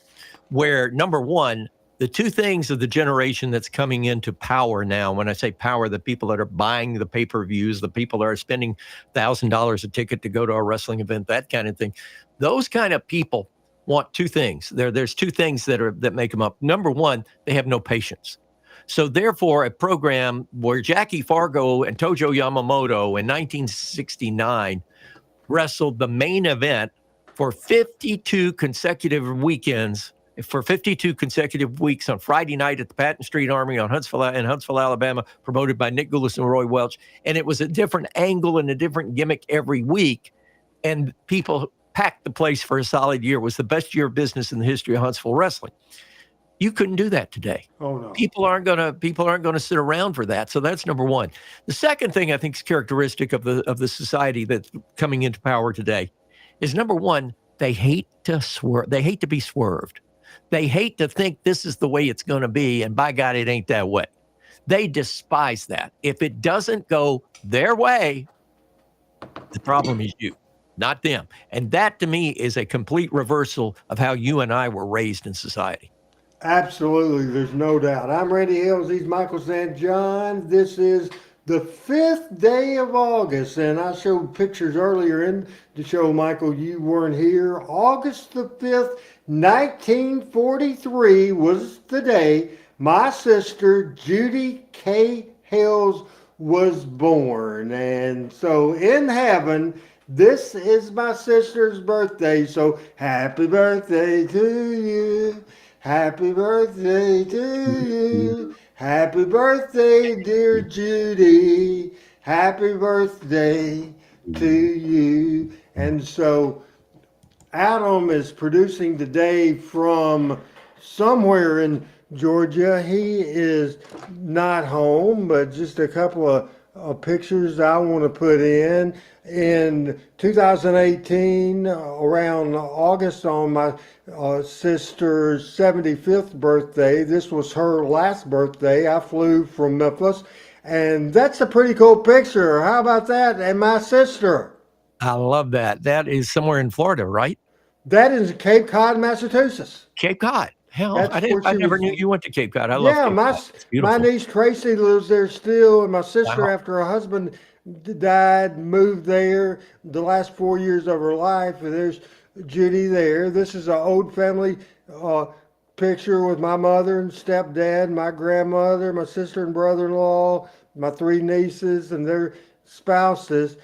where, number one, the two things of the generation that's coming into power now, when I say power, the people that are buying the pay-per-views, the people that are spending $1,000 a ticket to go to a wrestling event, that kind of thing, those kind of people want two things. There's two things that make them up. Number one, they have no patience. So therefore, a program where Jackie Fargo and Tojo Yamamoto in 1969 wrestled the main event for 52 consecutive weekends, for 52 consecutive weeks on Friday night at the Patton Street Armory in Huntsville, Alabama, promoted by Nick Goulas and Roy Welch. And it was a different angle and a different gimmick every week. And people packed the place for a solid year. It was the best year of business in the history of Huntsville wrestling. You couldn't do that today. Oh no. People aren't gonna sit around for that. So that's number one. The second thing I think is characteristic of the society that's coming into power today is, number one, they hate to swerve. They hate to be swerved. They hate to think this is the way it's going to be, and by God, it ain't that way. They despise that. If it doesn't go their way, the problem is you, not them. And that, to me, is a complete reversal of how you and I were raised in society. Absolutely, there's no doubt. I'm Randy Hills. He's Michael St. John. This is the 5th day of August, and I showed pictures earlier in the show, Michael. You weren't here. August the 5th, 1943 was the day my sister, Judy K. Hales, was born. And so in heaven, this is my sister's birthday. So happy birthday to you. Happy birthday to you. Happy birthday, dear Judy. Happy birthday to you. And so Adam is producing today from somewhere in Georgia. He is not home, but just a couple of pictures I want to put in. In 2018, around August, on my sister's 75th birthday, this was her last birthday, I flew from Memphis, and that's a pretty cool picture. How about that? And my sister. I love that. That is somewhere in Florida, right? That is Cape Cod, Massachusetts. Cape Cod. Hell, That's where I she never was. knew you went to Cape Cod. I love Yeah, Cape Cod. It's my beautiful. niece Tracy lives there still, and my sister, Wow. after her husband died, moved there the last 4 years of her life. And there's Judy there. This is an old family picture with my mother and stepdad, my grandmother, my sister and brother-in-law, my three nieces and their spouses.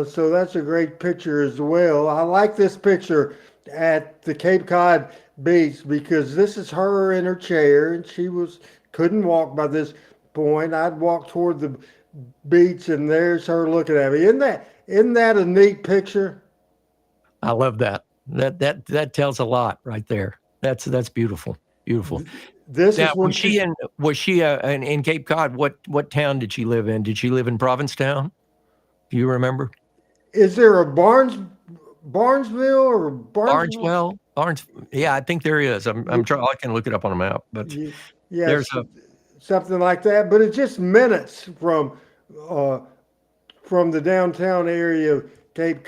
So that's a great picture as well. I like this picture at the Cape Cod beach because this is her in her chair, and she couldn't walk by this point. I'd walk toward the beach, and there's her looking at me. Isn't that a neat picture? I love that. That tells a lot right there. That's beautiful. Beautiful. This Now, is when was she in Cape Cod? What town did she live in? Did she live in Provincetown? Do you remember? Is there a Barnesville or Barnesville? Yeah, I think there is. I'm trying. I can look it up on a map, but Yes, there's something like that. But it's just minutes from the downtown area of Cape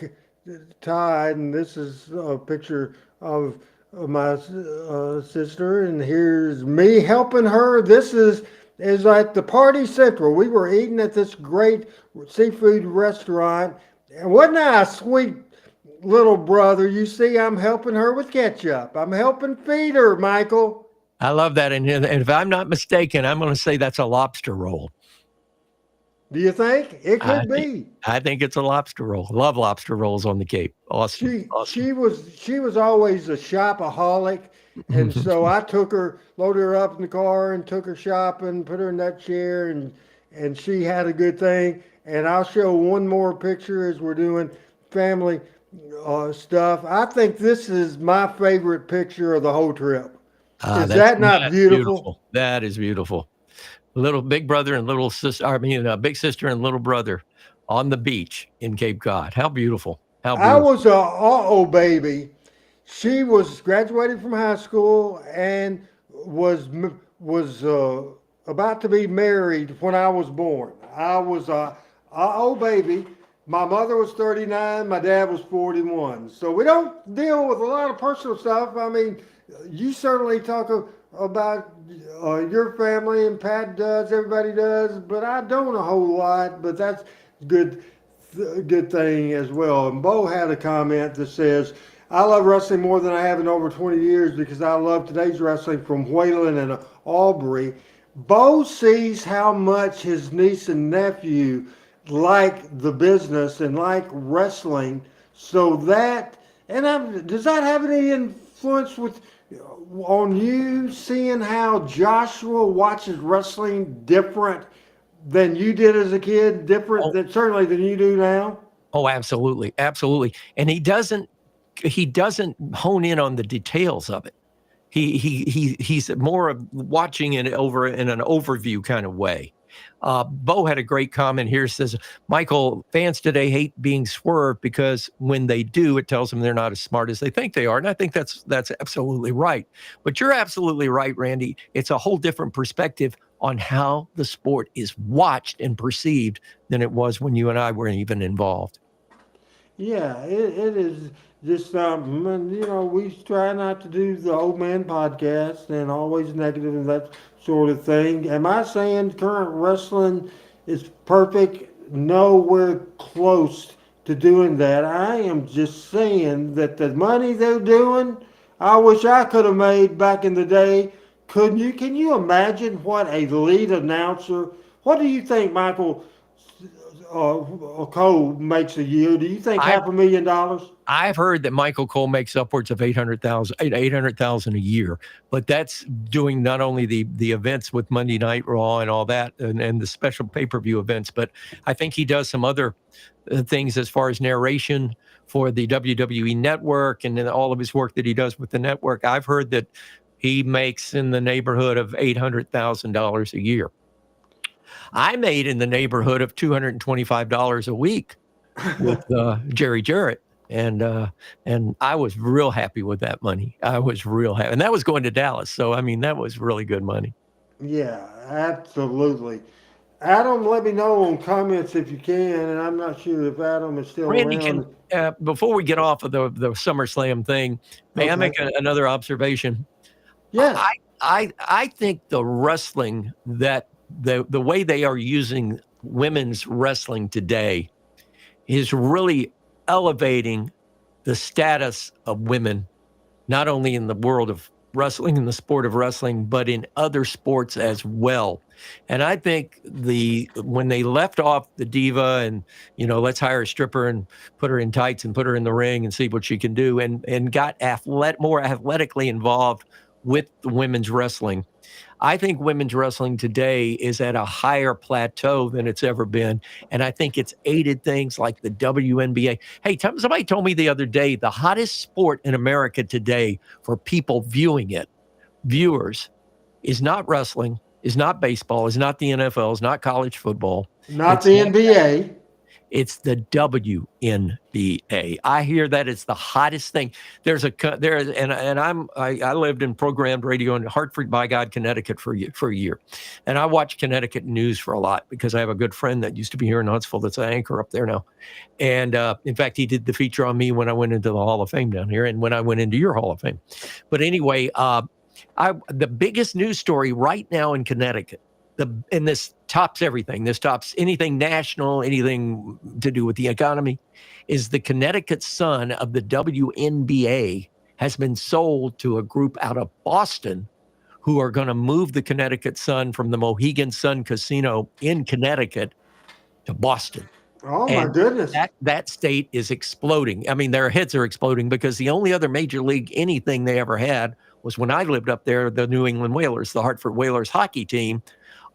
Cod, and this is a picture of my sister, and here's me helping her. This is at the Party Central. We were eating at this great seafood restaurant, and wasn't I a sweet little brother? You see, I'm helping her with ketchup. I'm helping feed her, Michael. I love that. And if I'm not mistaken, I'm going to say that's a lobster roll. Do you think? It could be. I think it's a lobster roll. Love lobster rolls on the Cape. Awesome. She was always a shopaholic, and so I loaded her up in the car and took her shopping, put her in that chair, and she had a good thing. And I'll show one more picture as we're doing family stuff. I think this is my favorite picture of the whole trip. Is that not beautiful? That is beautiful. Little big brother and little sister. Big sister and little brother on the beach in Cape Cod. How beautiful! How beautiful. I was a baby. She was graduated from high school and was about to be married when I was born. I was a baby. My mother was 39. My dad was 41. So we don't deal with a lot of personal stuff. I mean, you certainly talk about your family, and Pat does, everybody does, but I don't a whole lot, but that's good thing as well. And Bo had a comment that says, I love wrestling more than I have in over 20 years because I love today's wrestling from Wayland and Albury. Bo sees how much his niece and nephew like the business and like wrestling, so that, does that have any influence on you, seeing how Joshua watches wrestling different than you did as a kid, different certainly than you do now? Oh, absolutely, absolutely. And he doesn't hone in on the details of it. He's more of watching it over in an overview kind of way. Bo had a great comment here. Says, Michael, fans today hate being swerved because when they do, it tells them they're not as smart as they think they are. And I think that's absolutely right. But you're absolutely right, Randy. It's a whole different perspective on how the sport is watched and perceived than it was when you and I were even involved. Yeah, it is just something. And, we try not to do the old man podcast and always negative and that sort of thing. Am I saying current wrestling is perfect? Nowhere close to doing that. I am just saying that the money they're doing, I wish I could have made back in the day. Couldn't you? Can you imagine what a lead announcer? What do you think, Michael Cole makes a year? Do you think $500,000? I've heard that Michael Cole makes upwards of $800,000 a year, but that's doing not only the events with Monday Night Raw and all that, and the special pay-per-view events, but I think he does some other things as far as narration for the WWE Network and all of his work that he does with the network. I've heard that he makes in the neighborhood of $800,000 a year. I made in the neighborhood of $225 a week with Jerry Jarrett. And I was real happy with that money. I was real happy. And that was going to Dallas. So, I mean, that was really good money. Yeah, absolutely. Adam, let me know on comments if you can, and I'm not sure if Adam is still Randy, around. before we get off of the SummerSlam thing, may I make another observation? Yes. I think the wrestling that the way they are using women's wrestling today is really elevating the status of women, not only in the world of wrestling, in the sport of wrestling, but in other sports as well. And I think when they left off the diva and, let's hire a stripper and put her in tights and put her in the ring and see what she can do, and got more athletically involved with the women's wrestling, I think women's wrestling today is at a higher plateau than it's ever been. And I think it's aided things like the WNBA. Hey, somebody told me the other day, the hottest sport in America today for people viewers, is not wrestling, is not baseball, is not the NFL, is not college football. Not the NBA. It's the WNBA. I hear that it's the hottest thing. I lived in programmed radio in Hartford, by God, Connecticut for a year. And I watch Connecticut news for a lot because I have a good friend that used to be here in Huntsville that's an anchor up there now. And in fact, he did the feature on me when I went into the Hall of Fame down here and when I went into your Hall of Fame. But anyway, the biggest news story right now in Connecticut, and this tops everything. This tops anything national, anything to do with the economy, is the Connecticut Sun of the WNBA has been sold to a group out of Boston who are going to move the Connecticut Sun from the Mohegan Sun Casino in Connecticut to Boston. Oh, my goodness. That state is exploding. I mean, their heads are exploding because the only other major league anything they ever had was when I lived up there, the New England Whalers, the Hartford Whalers hockey team,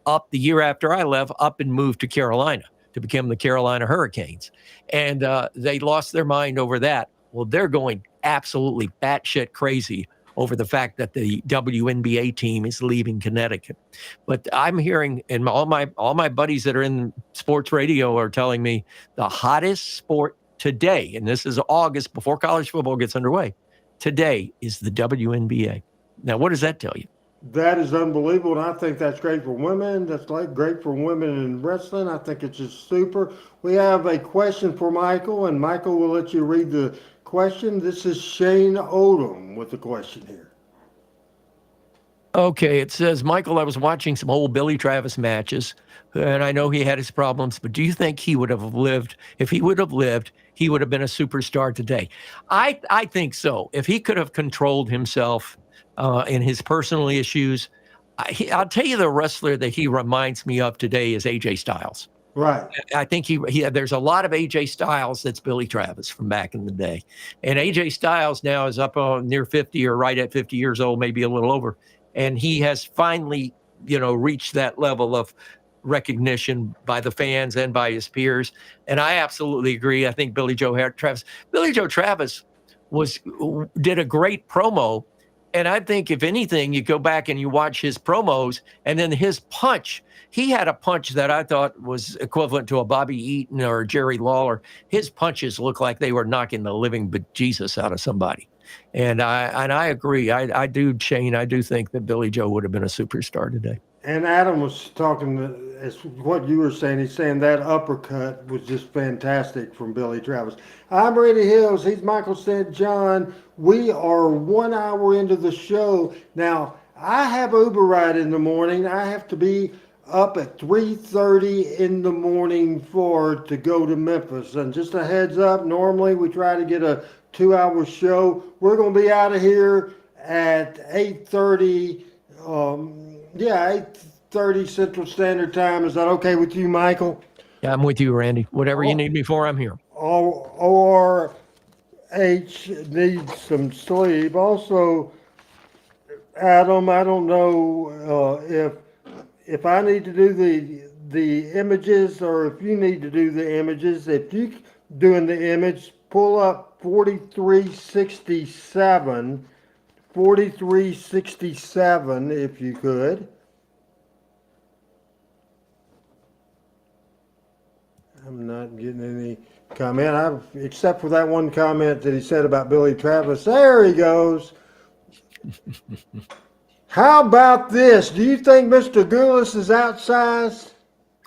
up the year after I left, up and moved to Carolina to become the Carolina Hurricanes. And they lost their mind over that. Well, they're going absolutely batshit crazy over the fact that the WNBA team is leaving Connecticut. But I'm hearing, and all my buddies that are in sports radio are telling me the hottest sport today, and this is August before college football gets underway, today is the WNBA. Now, what does that tell you? That is unbelievable, and I think that's great for women. That's great for women in wrestling. I think it's just super. We have a question for Michael, and Michael will let you read the question. This is Shane Odom with the question here. Okay, it says, Michael, I was watching some old Billy Travis matches, and I know he had his problems, but do you think he would have lived? If he would have lived, he would have been a superstar today. I think so. If he could have controlled himself in his personal issues, I'll tell you the wrestler that he reminds me of today is AJ Styles. Right. I think there's a lot of AJ Styles that's Billy Travis from back in the day. And AJ Styles now is up on near 50 or right at 50 years old, maybe a little over. And he has finally, reached that level of recognition by the fans and by his peers. And I absolutely agree. I think Billy Joe Travis did a great promo. And I think if anything, you go back and you watch his promos and then his punch, he had a punch that I thought was equivalent to a Bobby Eaton or Jerry Lawler. His punches looked like they were knocking the living bejesus out of somebody. And I agree. I do, Shane. I do think that Billy Joe would have been a superstar today. And Adam was talking as what you were saying. He's saying that uppercut was just fantastic from Billy Travis. I'm Randy Hills. He's Michael St. John. We are 1 hour into the show. Now, I have Uber ride in the morning. I have to be up at 3:30 in the morning to go to Memphis. And just a heads up, normally we try to get a 2-hour show. We're going to be out of here at 8:30. 8:30 Central Standard Time. Is that okay with you, Michael? Yeah, I'm with you, Randy. Whatever you need me for, I'm here. ORH needs some sleep. Also, Adam, I don't know if I need to do the images or if you need to do the images. If you doing the image, pull up 4367. 4367, if you could. I'm not getting any comment, except for that one comment that he said about Billy Travis. There he goes. How about this? Do you think Mr. Goulas is outsized?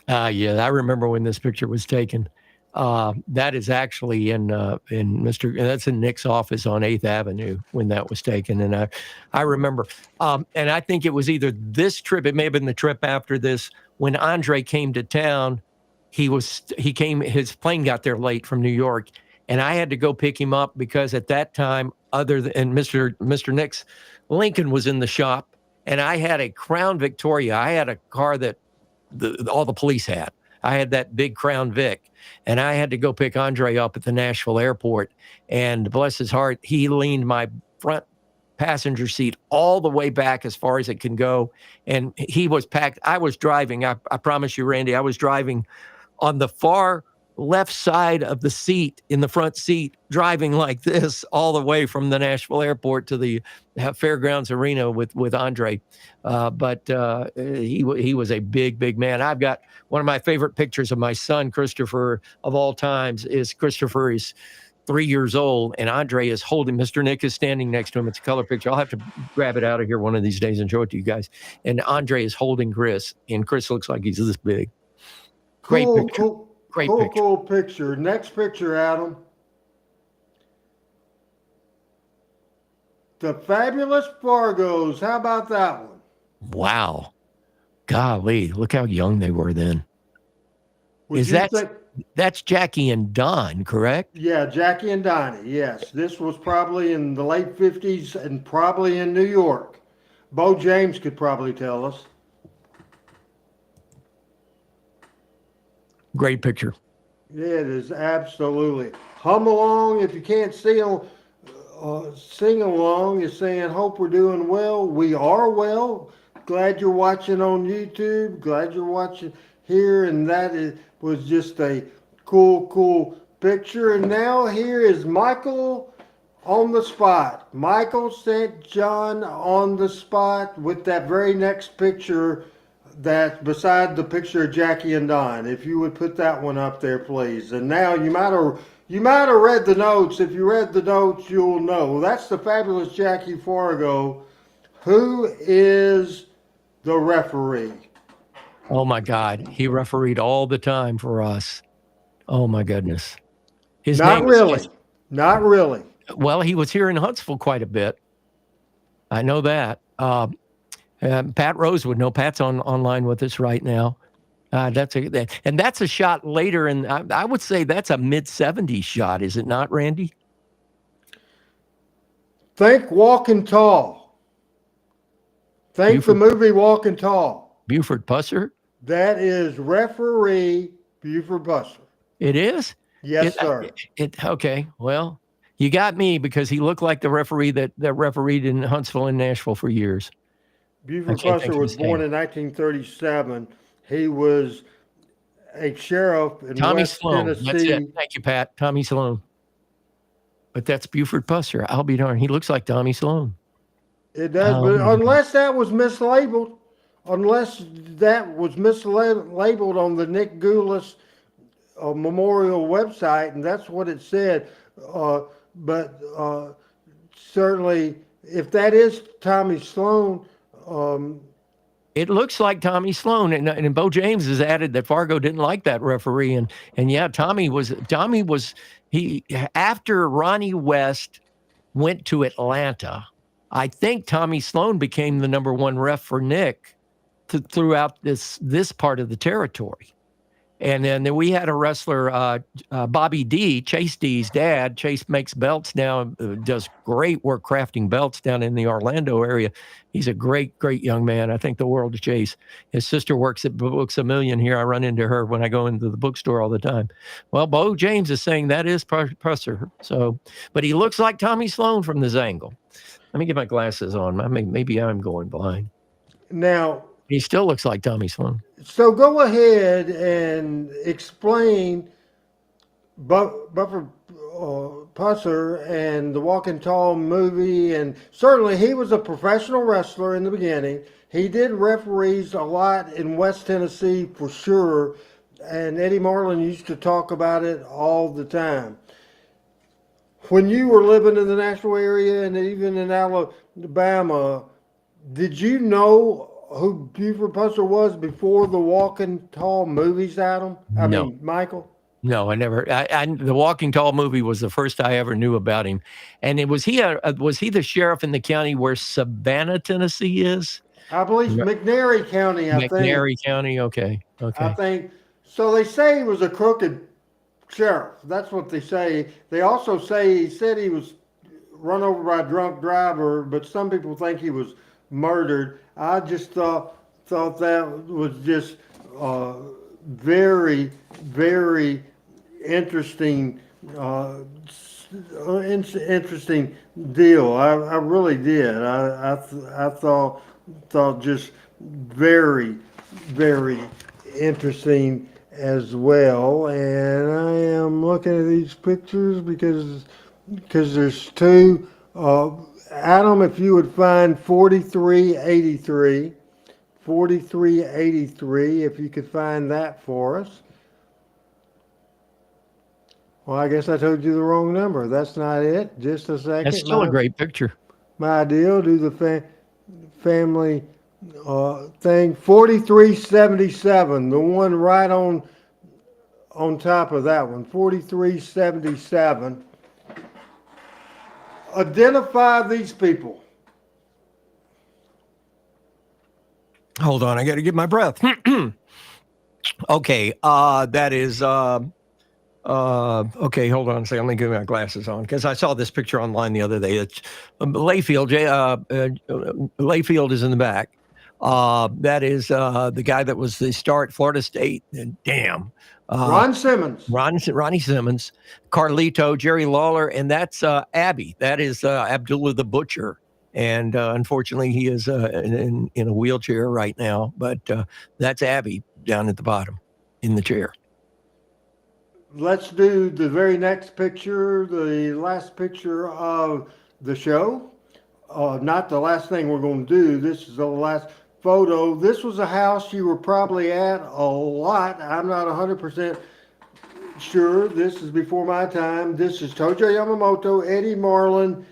Yeah, I remember when this picture was taken. That is actually in that's in Nick's office on 8th Avenue when that was taken. And I remember, and I think it was either this trip, it may have been the trip after this, when Andre came to town. His plane got there late from New York, and I had to go pick him up because at that time, and Mr. Nick's Lincoln was in the shop, and I had a Crown Victoria. I had a car that all the police had. I had that big Crown Vic, and I had to go pick Andre up at the Nashville airport. And bless his heart, he leaned my front passenger seat all the way back as far as it can go. And he was packed. I was driving. I promise you, Randy, I was driving on the far left side of the seat, in the front seat, driving like this all the way from the Nashville airport to the Fairgrounds Arena with Andre. But he was a big, big man. I've got one of my favorite pictures of my son, Christopher, of all times, is Christopher is 3 years old, and Andre is holding, Mr. Nick is standing next to him. It's a color picture. I'll have to grab it out of here one of these days and show it to you guys. And Andre is holding Chris, and Chris looks like he's this big. Great picture. Great picture. Cool picture. Next picture, Adam. The Fabulous Fargos. How about that one? Wow. Golly, look how young they were then. That's Jackie and Don, correct? Yeah, Jackie and Donnie, yes. This was probably in the late 50s and probably in New York. Bo James could probably tell us. Great picture. Yeah, it is, absolutely. Hum along if you can't see them. Sing along is saying, hope we're doing well. We are well. Glad you're watching on YouTube. Glad you're watching here. And that was just a cool picture. And now here is Michael on the spot. Michael sent John on the spot with that very next picture that's beside the picture of Jackie and Don. If you would put that one up there, please. And now you might have read the notes. If you read the notes, you'll know. That's the Fabulous Jackie Fargo. Who is the referee? Oh, my God. He refereed all the time for us. Oh, my goodness. Not really. Well, he was here in Huntsville quite a bit. I know that. Pat Rose would know. Pat's online with us right now. That's a shot later, and I would say that's a mid-70s shot, is it not, Randy? Think Walking Tall. Think the movie Walking Tall. Buford Pusser? That is referee Buford Pusser. It is? Yes, sir. Okay, well, you got me because he looked like the referee that refereed in Huntsville and Nashville for years. Buford Pusser was born in 1937. He was a sheriff in West Tennessee. That's it. Thank you, Pat. Tommy Sloan. But that's Buford Pusser. I'll be darned. He looks like Tommy Sloan. It does, but unless that was mislabeled on the Nick Goulas Memorial website, and that's what it said. But certainly, if that is Tommy Sloan, it looks like Tommy Sloan, and Bo James has added that Fargo didn't like that referee, and yeah, Tommy was after Ronnie West went to Atlanta. I think Tommy Sloan became the number one ref for Nick throughout this part of the territory. And then we had a wrestler, Bobby D, Chase D's dad. Chase makes belts now, does great work crafting belts down in the Orlando area. He's a great Mm-hmm. young man. I think the world of Chase. His sister works at Books A Million here. I run into her when I go into the bookstore all the time. Well, Bo James is saying that is Pusser. So, but he looks like Tommy Sloan from this angle. Let me get my glasses on. Maybe I'm going blind. Now, he still looks like Tommy Sloan. So go ahead and explain Buford Pusser and the Walking Tall movie, and certainly he was a professional wrestler in the beginning. He did referees a lot in West Tennessee for sure, and Eddie Marlin used to talk about it all the time. When you were living in the Nashville area and even in Alabama, did you know who Buford Pusser was before the Walking Tall movies, Adam? No. Michael? No, I never. The Walking Tall movie was the first I ever knew about him, and was he the sheriff in the county where Savannah, Tennessee is? I believe McNairy County, I think. McNairy County, okay. I think. So they say he was a crooked sheriff. That's what they say. They also say he said he was run over by a drunk driver, but some people think he was murdered. I just thought that was just very, very interesting, interesting deal. I really did. I thought just very, very interesting as well. And I am looking at these pictures because there's two. Adam, if you would find 4383. 4383, if you could find that for us. Well, I guess I told you the wrong number. That's not it. Just a second. That's still a great picture. My deal. Do the family thing. 4377, the one right on top of that one. 4377. Identify these people. Hold on, I got to get my breath. Okay, that is okay. Hold on a second. Let me get my glasses on because I saw this picture online the other day. It's Layfield. Layfield is in the back. That is the guy that was the star at Florida State. Damn. Ron Simmons. Ronnie Simmons, Carlito, Jerry Lawler, and that's Abby. That is Abdullah the Butcher. And unfortunately, he is in a wheelchair right now. But that's Abby down at the bottom in the chair. Let's do the very next picture, the last picture of the show. Not the last thing we're going to do. This is the last photo. This was a house you were probably at a lot. I'm not 100% sure. This is before my time. This is Tojo Yamamoto, Eddie Marlin,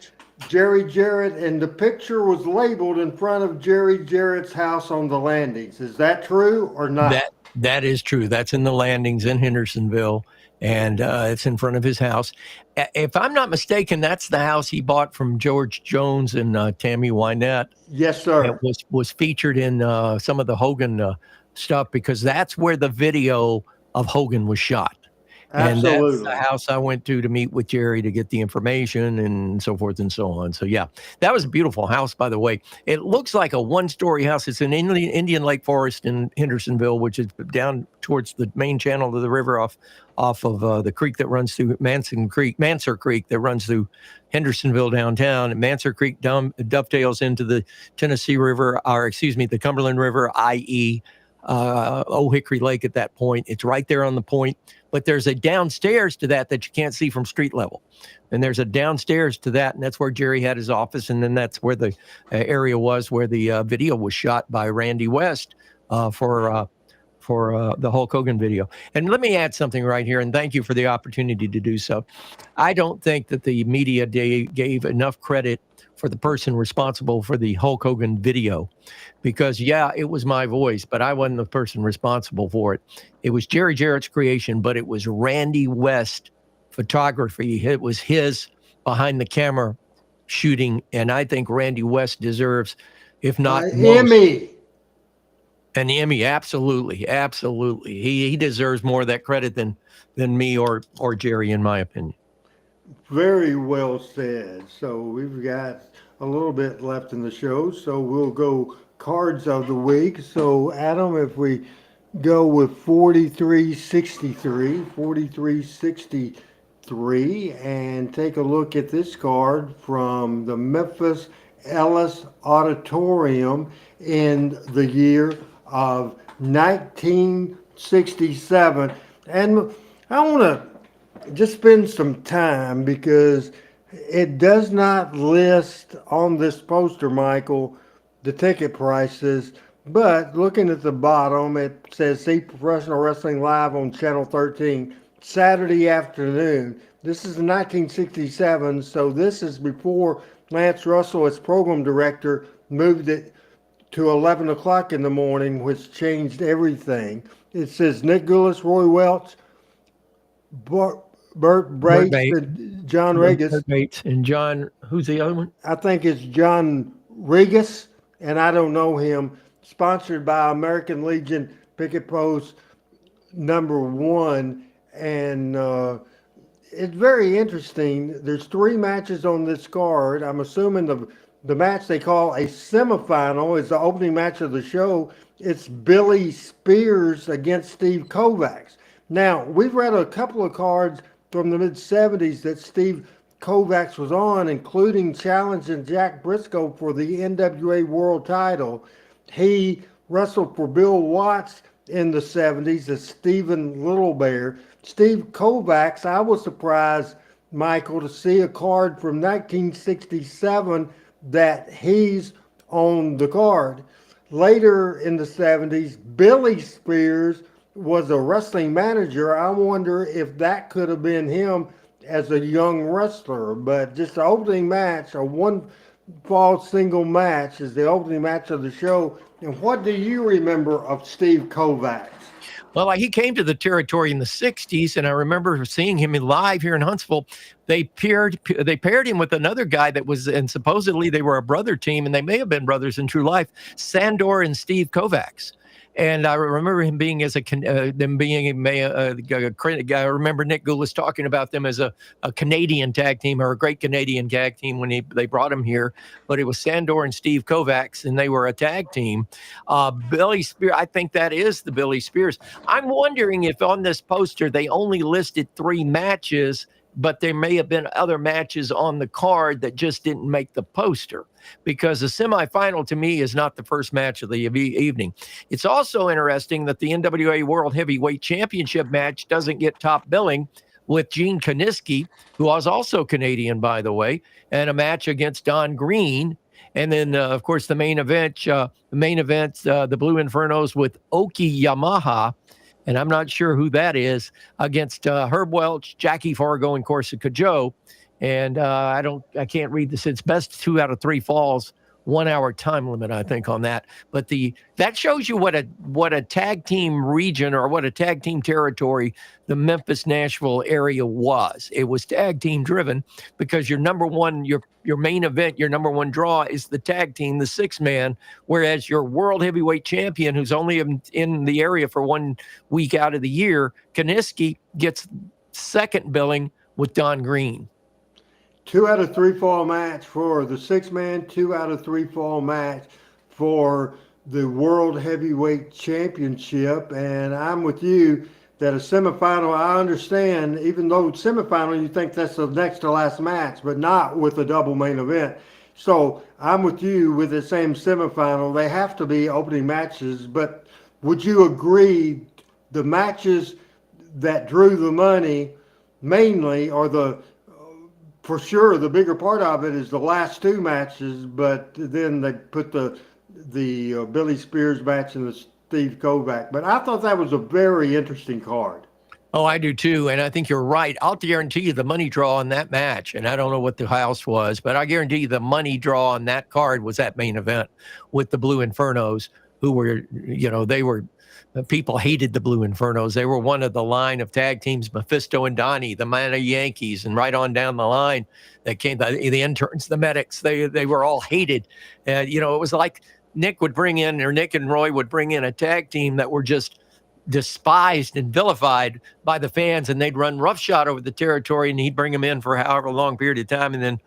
Jerry Jarrett, and the picture was labeled in front of Jerry Jarrett's house on the landings. Is that true or not? That is true. That's in the landings in Hendersonville, and it's in front of his house. If I'm not mistaken, that's the house he bought from George Jones and Tammy Wynette. Yes, sir. It was featured in some of the Hogan stuff because that's where the video of Hogan was shot. Absolutely. And that's the house I went to meet with Jerry to get the information and so forth and so on. So, yeah, that was a beautiful house, by the way. It looks like a one-story house. It's in Indian Lake Forest in Hendersonville, which is down towards the main channel of the river off of the creek that runs through Manser Creek that runs through Hendersonville downtown. And Manser Creek dovetails into the Tennessee River, the Cumberland River, i.e., Old Hickory Lake at that point. It's right there on the point. But there's a downstairs to that you can't see from street level. And there's a downstairs to that, and that's where Jerry had his office. And then that's where the area was where the video was shot by Randy West for the Hulk Hogan video. And let me add something right here, and thank you for the opportunity to do so. I don't think that the media gave enough credit for the person responsible for the Hulk Hogan video because, yeah, it was my voice, but I wasn't the person responsible for it. It was Jerry Jarrett's creation, but it was Randy West photography. It was his behind the camera shooting, and I think Randy West deserves, if not Emmy. An Emmy, absolutely, absolutely. He deserves more of that credit than me or Jerry, in my opinion. Very well said. So we've got a little bit left in the show, so we'll go cards of the week. So Adam, if we go with 4363, and take a look at this card from the Memphis Ellis Auditorium in the year of 1967. And I want to just spend some time because it does not list on this poster, Michael, the ticket prices. But looking at the bottom, it says see professional wrestling live on Channel 13 Saturday afternoon. This is 1967, so this is before Lance Russell, as program director, moved it to 11 o'clock in the morning, which changed everything. It says Nick Gullis, Roy Welch, Burt Burt Bates, Bates, and John Regis. and John. Who's the other one? I think it's John Regis, and I don't know him. Sponsored by American Legion Picket Post #1, and it's very interesting. There's 3 matches on this card. I'm assuming the match they call a semifinal is the opening match of the show. It's Billy Spears against Steve Kovacs. Now, we've read a couple of cards from the mid-'70s that Steve Kovacs was on, including challenging Jack Briscoe for the NWA World title. He wrestled for Bill Watts in the 70s as Stephen Little Bear. Steve Kovacs, I was surprised, Michael, to see a card from 1967 that he's on the card. Later in the 70s, Billy Spears was a wrestling manager. I wonder if that could have been him as a young wrestler. But just the opening match, a one fall single match, is the opening match of the show. And what do you remember of Steve Kovacs? Well, he came to the territory in the 60s, and I remember seeing him live here in Huntsville. They paired him with another guy that was, and supposedly they were a brother team, and they may have been brothers in true life, Sandor and Steve Kovacs. And I remember him being I remember Nick Goulas talking about them as a Canadian tag team, or a great Canadian tag team when they brought him here. But it was Sandor and Steve Kovacs, and they were a tag team. Billy Spears, I think that is the Billy Spears. I'm wondering if on this poster they only listed 3 matches, but there may have been other matches on the card that just didn't make the poster, because the semifinal to me is not the first match of the evening. It's also interesting that the NWA World Heavyweight Championship match doesn't get top billing, with Gene Kiniski, who was also Canadian, by the way, and a match against Don Green. And then, of course, the main event, the Blue Infernos with Oki Yamaha, and I'm not sure who that is, against Herb Welch, Jackie Fargo, and Corsica Joe. And I can't read this. It's best 2 out of 3 falls, 1 hour time limit, I think, on that. But that shows you what a tag team region, or what a tag team territory the Memphis, Nashville area was. It was tag team driven, because your number one, your main event, your number one draw is the tag team, the 6-man, whereas your world heavyweight champion, who's only in the area for 1 week out of the year, Kiniski, gets second billing with Don Green. 2 out of 3 fall match for the 6-man, 2 out of 3 fall match for the World Heavyweight Championship. And I'm with you that a semifinal, I understand, even though semifinal, you think that's the next to last match, but not with a double main event. So I'm with you with the same semifinal. They have to be opening matches, but would you agree the matches that drew the money mainly are for sure, the bigger part of it is the last 2 matches, but then they put the Billy Spears match and the Steve Kovacs. But I thought that was a very interesting card. Oh, I do too, and I think you're right. I'll guarantee you the money draw on that match, and I don't know what the house was, but I guarantee you the money draw on that card was that main event with the Blue Infernos, who were, people hated the Blue Infernos. They were one of the line of tag teams, Mephisto and Donnie, the Mana Yankees, and right on down the line that came, the interns, the medics, they were all hated. It was like Nick and Roy would bring in a tag team that were just despised and vilified by the fans, and they'd run roughshod over the territory, and he'd bring them in for however long period of time and then,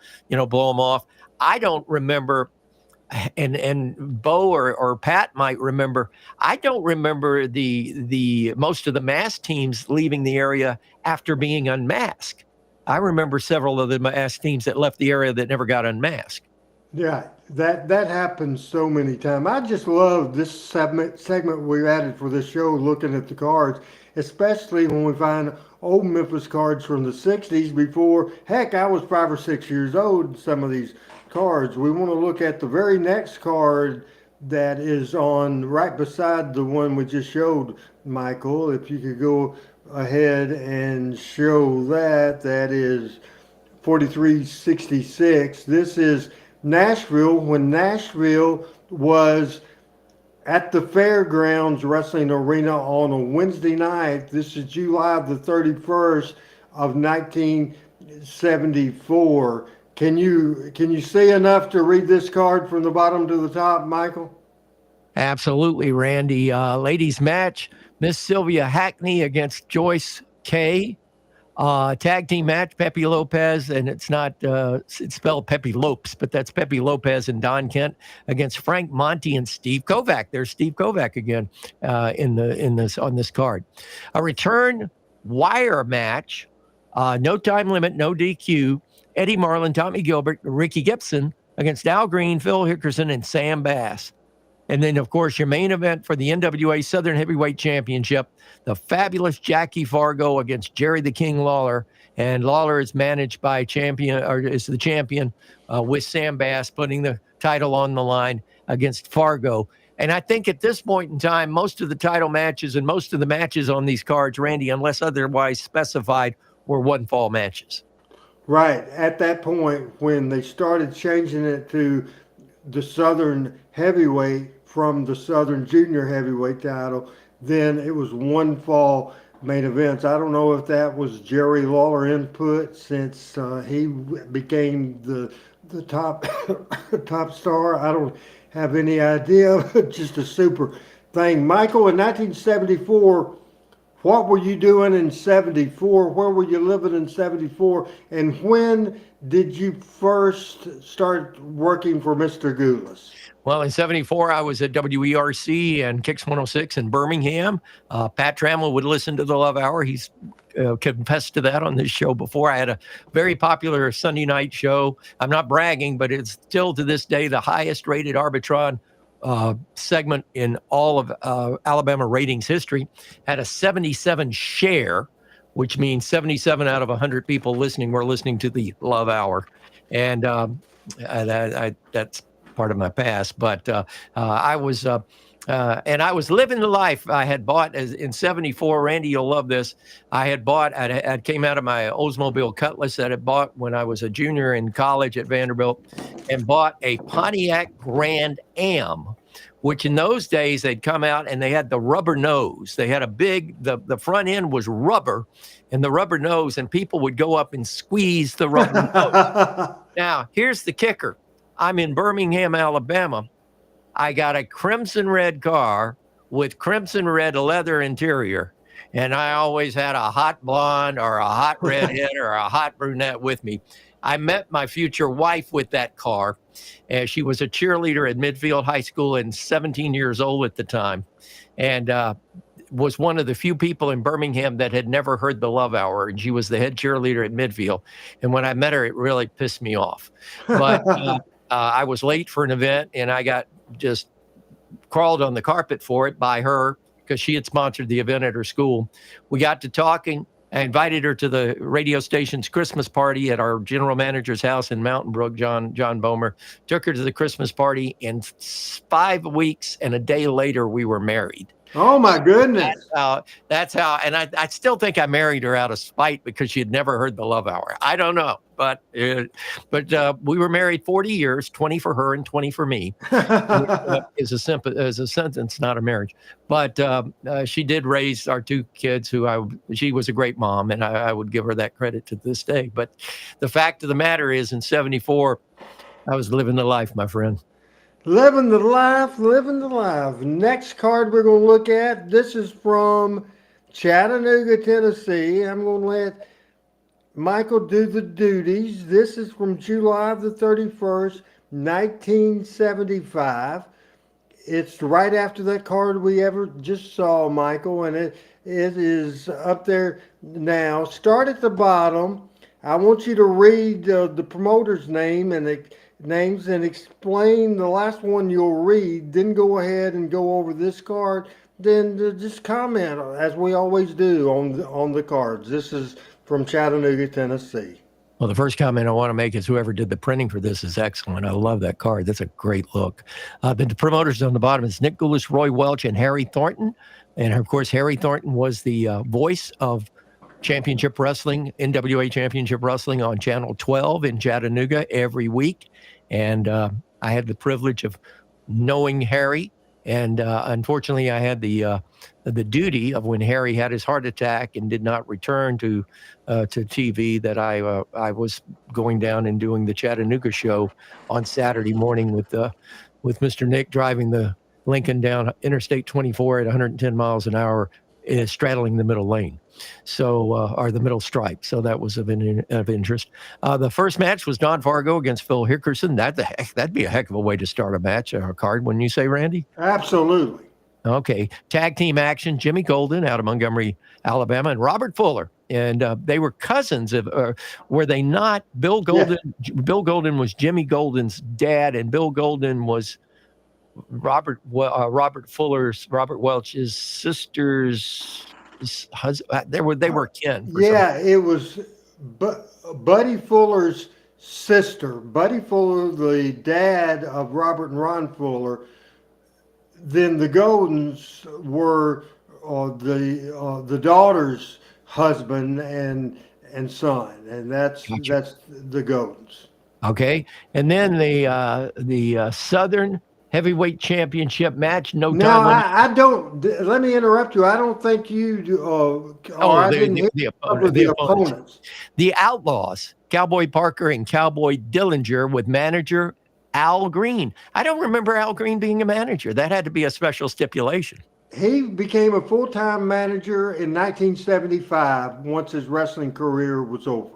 blow them off. I don't remember, and Bo or Pat might remember, I don't remember the most of the masked teams leaving the area after being unmasked. I remember several of the masked teams that left the area that never got unmasked. Yeah, that happens so many times. I just love this segment we added for this show, looking at the cards, especially when we find old Memphis cards from the 60s before, heck, I was 5 or 6 years old, some of these cards. We want to look at the very next card that is on right beside the one we just showed, Michael. If you could go ahead and show that, that is 4366. This is Nashville, when Nashville was at the Fairgrounds Wrestling Arena on a Wednesday night. This is July the 31st of 1974. Can you see enough to read this card from the bottom to the top, Michael? Absolutely, Randy. Ladies match, Miss Sylvia Hackney against Joyce Kay. Tag team match, Pepe Lopez, and it's not, it's spelled Pepe Lopes, but that's Pepe Lopez and Don Kent against Frank Monty and Steve Kovac. There's Steve Kovac again on this card. A return wire match, no time limit, no DQ. Eddie Marlin, Tommy Gilbert, Ricky Gibson against Al Green, Phil Hickerson, and Sam Bass. And then, of course, your main event for the NWA Southern Heavyweight Championship, the fabulous Jackie Fargo against Jerry the King Lawler. And Lawler is managed by is the champion with Sam Bass putting the title on the line against Fargo. And I think at this point in time, most of the title matches and most of the matches on these cards, Randy, unless otherwise specified, were one-fall matches. Right. At that point, when they started changing it to the Southern Heavyweight from the Southern Junior Heavyweight title, then it was one fall main events. I don't know if that was Jerry Lawler input, since he became the top top star. I don't have any idea. Just a super thing. Michael, in 1974, what were you doing in 74? Where were you living in 74? And when did you first start working for Mr. Goulas? Well, in 74, I was at WERC and Kicks 106 in Birmingham. Pat Trammell would listen to the Love Hour. He's confessed to that on this show before. I had a very popular Sunday night show. I'm not bragging, but it's still to this day the highest rated Arbitron segment in all of Alabama ratings history. Had a 77 share, which means 77 out of 100 people listening were listening to the Love Hour. And that's part of my past, but I was living the life. I had bought in 74, Randy, you'll love this. I came out of my Oldsmobile Cutlass that I bought when I was a junior in college at Vanderbilt, and bought a Pontiac Grand Am, which in those days they'd come out and they had the rubber nose. They had the front end was rubber and the rubber nose, and people would go up and squeeze the rubber nose. Now, here's the kicker. I'm in Birmingham, Alabama. I got a crimson red car with crimson red leather interior. And I always had a hot blonde or a hot redhead or a hot brunette with me. I met my future wife with that car. And she was a cheerleader at Midfield High School and 17 years old at the time. And was one of the few people in Birmingham that had never heard the Love Hour. And she was the head cheerleader at Midfield. And when I met her, it really pissed me off. But I was late for an event, and I got just crawled on the carpet for it by her because she had sponsored the event at her school. We got to talking. I invited her to the radio station's Christmas party at our general manager's house in Mountain Brook, John Bomer. Took her to the Christmas party, and 5 weeks and a day later, we were married. Oh, my goodness. That's how, and I still think I married her out of spite because she had never heard the Love Hour. I don't know, but we were married 40 years, 20 for her and 20 for me. Is a sentence, not a marriage. But she did raise our two kids, she was a great mom, and I would give her that credit to this day. But the fact of the matter is, in 74, I was living the life, my friend. Living the life, living the life. Next card we're going to look at, this is from Chattanooga, Tennessee. I'm going to let Michael do the duties. This is from July the 31st, 1975. It's right after that card we ever just saw, Michael, and it is up there now. Start at the bottom. I want you to read the promoter's name and names and explain the last one you'll read. Then go ahead and go over this card, then just comment as we always do on the cards. This is from Chattanooga, Tennessee. Well, the first comment I want to make is whoever did the printing for this is excellent. I love that card. That's a great look. The promoters on the bottom is Nick Gulas, Roy Welch, and Harry Thornton. And, of course, Harry Thornton was the voice of Championship Wrestling, NWA Championship Wrestling on Channel 12 in Chattanooga every week. And I had the privilege of knowing Harry. And unfortunately, I had the duty of when Harry had his heart attack and did not return to TV, that I was going down and doing the Chattanooga show on Saturday morning with Mr. Nick driving the Lincoln down Interstate 24 at 110 miles an hour, straddling the middle lane, or the middle stripe. So that was of interest. The first match was Don Fargo against Phil Hickerson. That'd be a heck of a way to start a match, a card, wouldn't you say, Randy? Absolutely. Okay. Tag team action, Jimmy Golden out of Montgomery, Alabama, and Robert Fuller. And they were cousins were they not? Bill Golden. Yeah. Bill Golden was Jimmy Golden's dad, and Bill Golden was Robert Welch's sister's husband. They were kin. Yeah, it was Buddy Fuller's sister. Buddy Fuller, the dad of Robert and Ron Fuller. Then the Goldens were the daughter's husband and son, and that's the Goldens. Okay, and then the Southern Heavyweight Championship match. I don't. Let me interrupt you. I don't think you. The opponents. The Outlaws, Cowboy Parker and Cowboy Dillinger, with manager Al Green. I don't remember Al Green being a manager. That had to be a special stipulation. He became a full-time manager in 1975 once his wrestling career was over.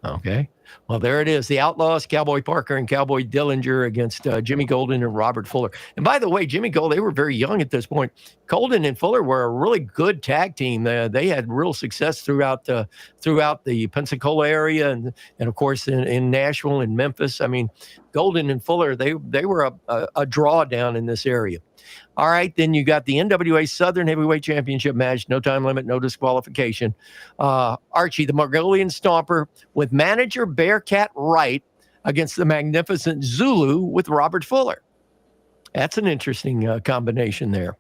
Okay. Well, there it is. The Outlaws, Cowboy Parker and Cowboy Dillinger against Jimmy Golden and Robert Fuller. And by the way, Jimmy Golden, they were very young at this point. Golden and Fuller were a really good tag team. They had real success throughout the Pensacola area and of course in Nashville and Memphis. I mean, Golden and Fuller, they were a draw down in this area. All right, then you got the NWA Southern Heavyweight Championship match, no time limit, no disqualification. Archie, the Mongolian Stomper, with manager Bearcat Wright against the Magnificent Zulu with Robert Fuller. That's an interesting combination there.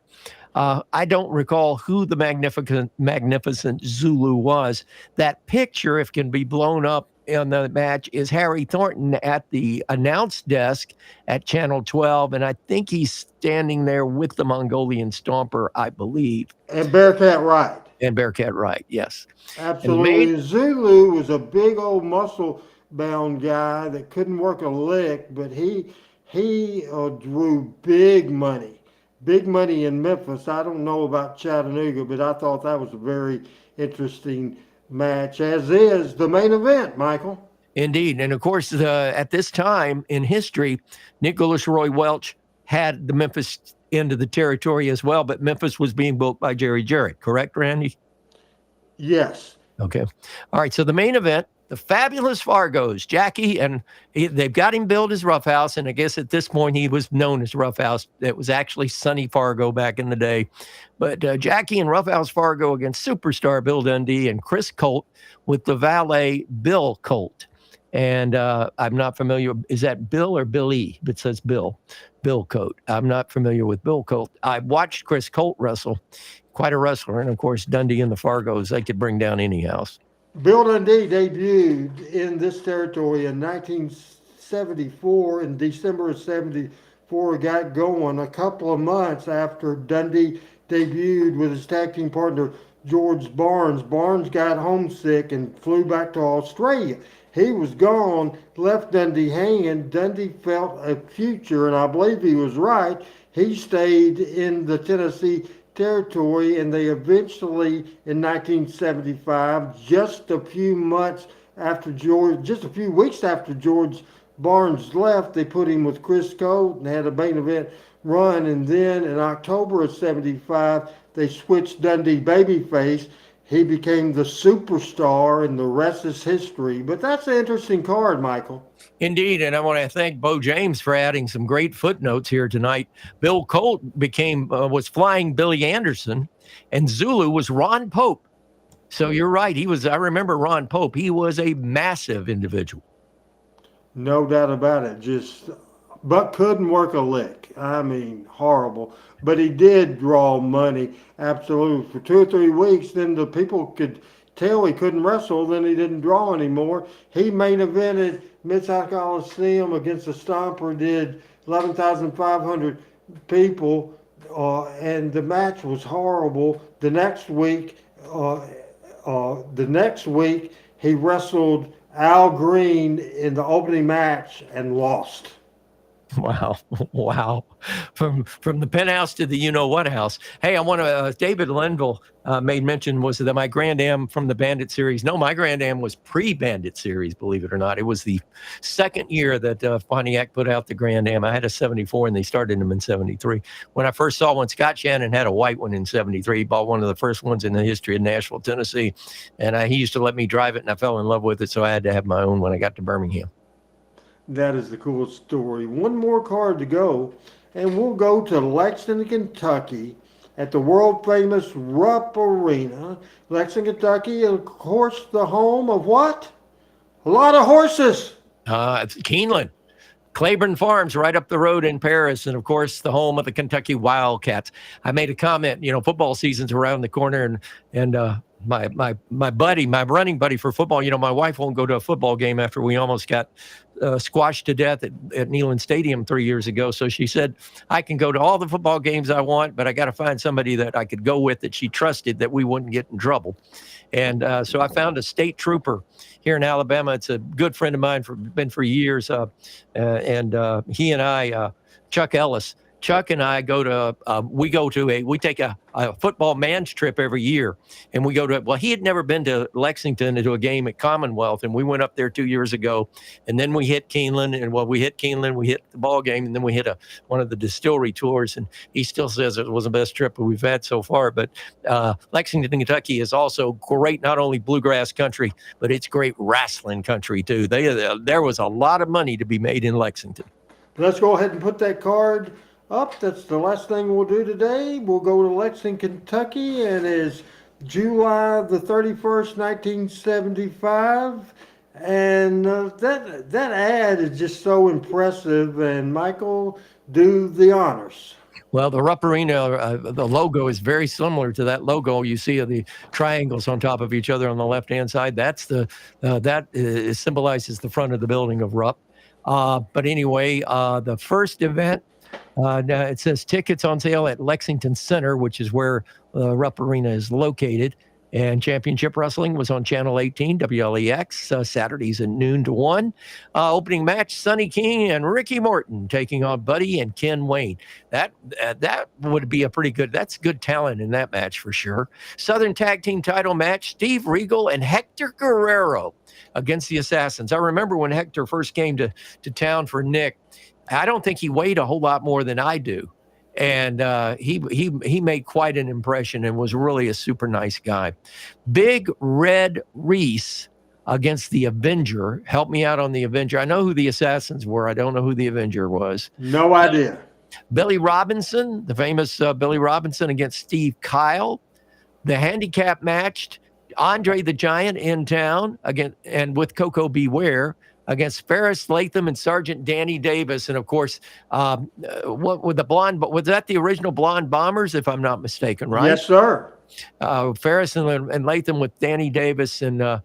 I don't recall who the Magnificent Zulu was. That picture, if it can be blown up in the match, is Harry Thornton at the announce desk at Channel 12, and I think he's standing there with the Mongolian Stomper, I believe. And Bearcat Wright. Yes. Absolutely. Zulu was a big old muscle-bound guy that couldn't work a lick, but he drew big money in Memphis. I don't know about Chattanooga, but I thought that was a very interesting match, as is the main event, Michael. Indeed. And of course, at this time in history, Nick Gulas, Roy Welch had the Memphis end of the territory as well, but Memphis was being built by Jerry Jarrett, correct, Randy? Yes. Okay. All right. So the main event, the Fabulous Fargos, Jackie, and they've got him billed as Roughhouse, and I guess at this point he was known as Roughhouse. It was actually Sonny Fargo back in the day. But Jackie and Roughhouse Fargo against superstar Bill Dundee and Chris Colt with the valet Bill Colt. And I'm not familiar. Is that Bill or Billy? It says Bill Colt. I'm not familiar with Bill Colt. I watched Chris Colt wrestle. Quite a wrestler. And, of course, Dundee and the Fargos, they could bring down any house. Bill Dundee debuted in this territory in 1974. In December of 74, got going a couple of months after Dundee debuted with his tag team partner, George Barnes. Barnes got homesick and flew back to Australia. He was gone, left Dundee hanging. Dundee felt a future, and I believe he was right. He stayed in the Tennessee territory, and they eventually, in 1975, just a few weeks after George Barnes left, they put him with Chris Colt and had a main event run. And then in October of 75, they switched Dundee babyface. he became the superstar, and the rest is history. But that's an interesting card, Michael. Indeed, and I want to thank Bo James for adding some great footnotes here tonight. Bill Colt was flying Billy Anderson, and Zulu was Ron Pope. So you're right. I remember Ron Pope. He was a massive individual. No doubt about it. But couldn't work a lick. I mean, horrible. But he did draw money, absolutely. For 2 or 3 weeks, then the people could tell he couldn't wrestle, then he didn't draw anymore. He main evented Mid-South Coliseum against the Stomper, did 11,500 people, and the match was horrible. The next week, he wrestled Al Green in the opening match and lost. Wow. From the penthouse to the you-know-what house. Hey, I want to, David Linville made mention, was that my Grand Am from the Bandit series. No, my Grand Am was pre-Bandit series, believe it or not. It was the second year that Pontiac put out the Grand Am. I had a 74, and they started them in 73. When I first saw one, Scott Shannon had a white one in 73. He bought one of the first ones in the history of Nashville, Tennessee. And he used to let me drive it, and I fell in love with it, so I had to have my own when I got to Birmingham. That is the coolest story. One more card to go, and we'll go to Lexington, Kentucky, at the world-famous Rupp Arena. Lexington, Kentucky, of course, the home of what? A lot of horses. It's Keeneland. Claiborne Farms right up the road in Paris, and of course the home of the Kentucky Wildcats. I made a comment, football season's around the corner, and my running buddy for football, my wife won't go to a football game after we almost got squashed to death at Neyland Stadium 3 years ago. So she said, I can go to all the football games I want, but I got to find somebody that I could go with that she trusted that we wouldn't get in trouble. And so I found a state trooper here in Alabama. It's a good friend of mine, been for years. And he and I, Chuck Ellis, Chuck and I we take a football man's trip every year, and we go to, well, he had never been to Lexington to a game at Commonwealth, and we went up there 2 years ago, and then we hit Keeneland, and we hit the ball game, and then we hit one of the distillery tours, and he still says it was the best trip we've had so far. But Lexington, Kentucky is also great, not only bluegrass country, but it's great wrestling country too. There was a lot of money to be made in Lexington. Let's go ahead and put that card up. That's the last thing we'll do today. We'll go to Lexington, Kentucky, and it's July the 31st, 1975. And that ad is just so impressive. And Michael, do the honors. Well, the Rupp Arena, the logo is very similar to that logo you see of the triangles on top of each other on the left-hand side. That symbolizes the front of the building of Rupp. But anyway, the first event, it says tickets on sale at Lexington Center, which is where Rupp Arena is located. And Championship Wrestling was on Channel 18, WLEX, Saturdays at noon to 1. Opening match, Sonny King and Ricky Morton taking on Buddy and Ken Wayne. That would be that's good talent in that match for sure. Southern Tag Team title match, Steve Regal and Hector Guerrero against the Assassins. I remember when Hector first came to town for Nick, I don't think he weighed a whole lot more than I do. And he made quite an impression and was really a super nice guy. Big Red Reese against the Avenger. Help me out on the Avenger. I know who the Assassins were. I don't know who the Avenger was. No idea. Billy Robinson, the famous Billy Robinson against Steve Kyle. The handicap matched Andre the Giant in town again, and with Coco Beware against Ferris Latham and Sergeant Danny Davis. And of course, what with the blonde, but was that the original Blonde Bombers, if I'm not mistaken, right? Yes, sir. Ferris and Latham with Danny Davis, and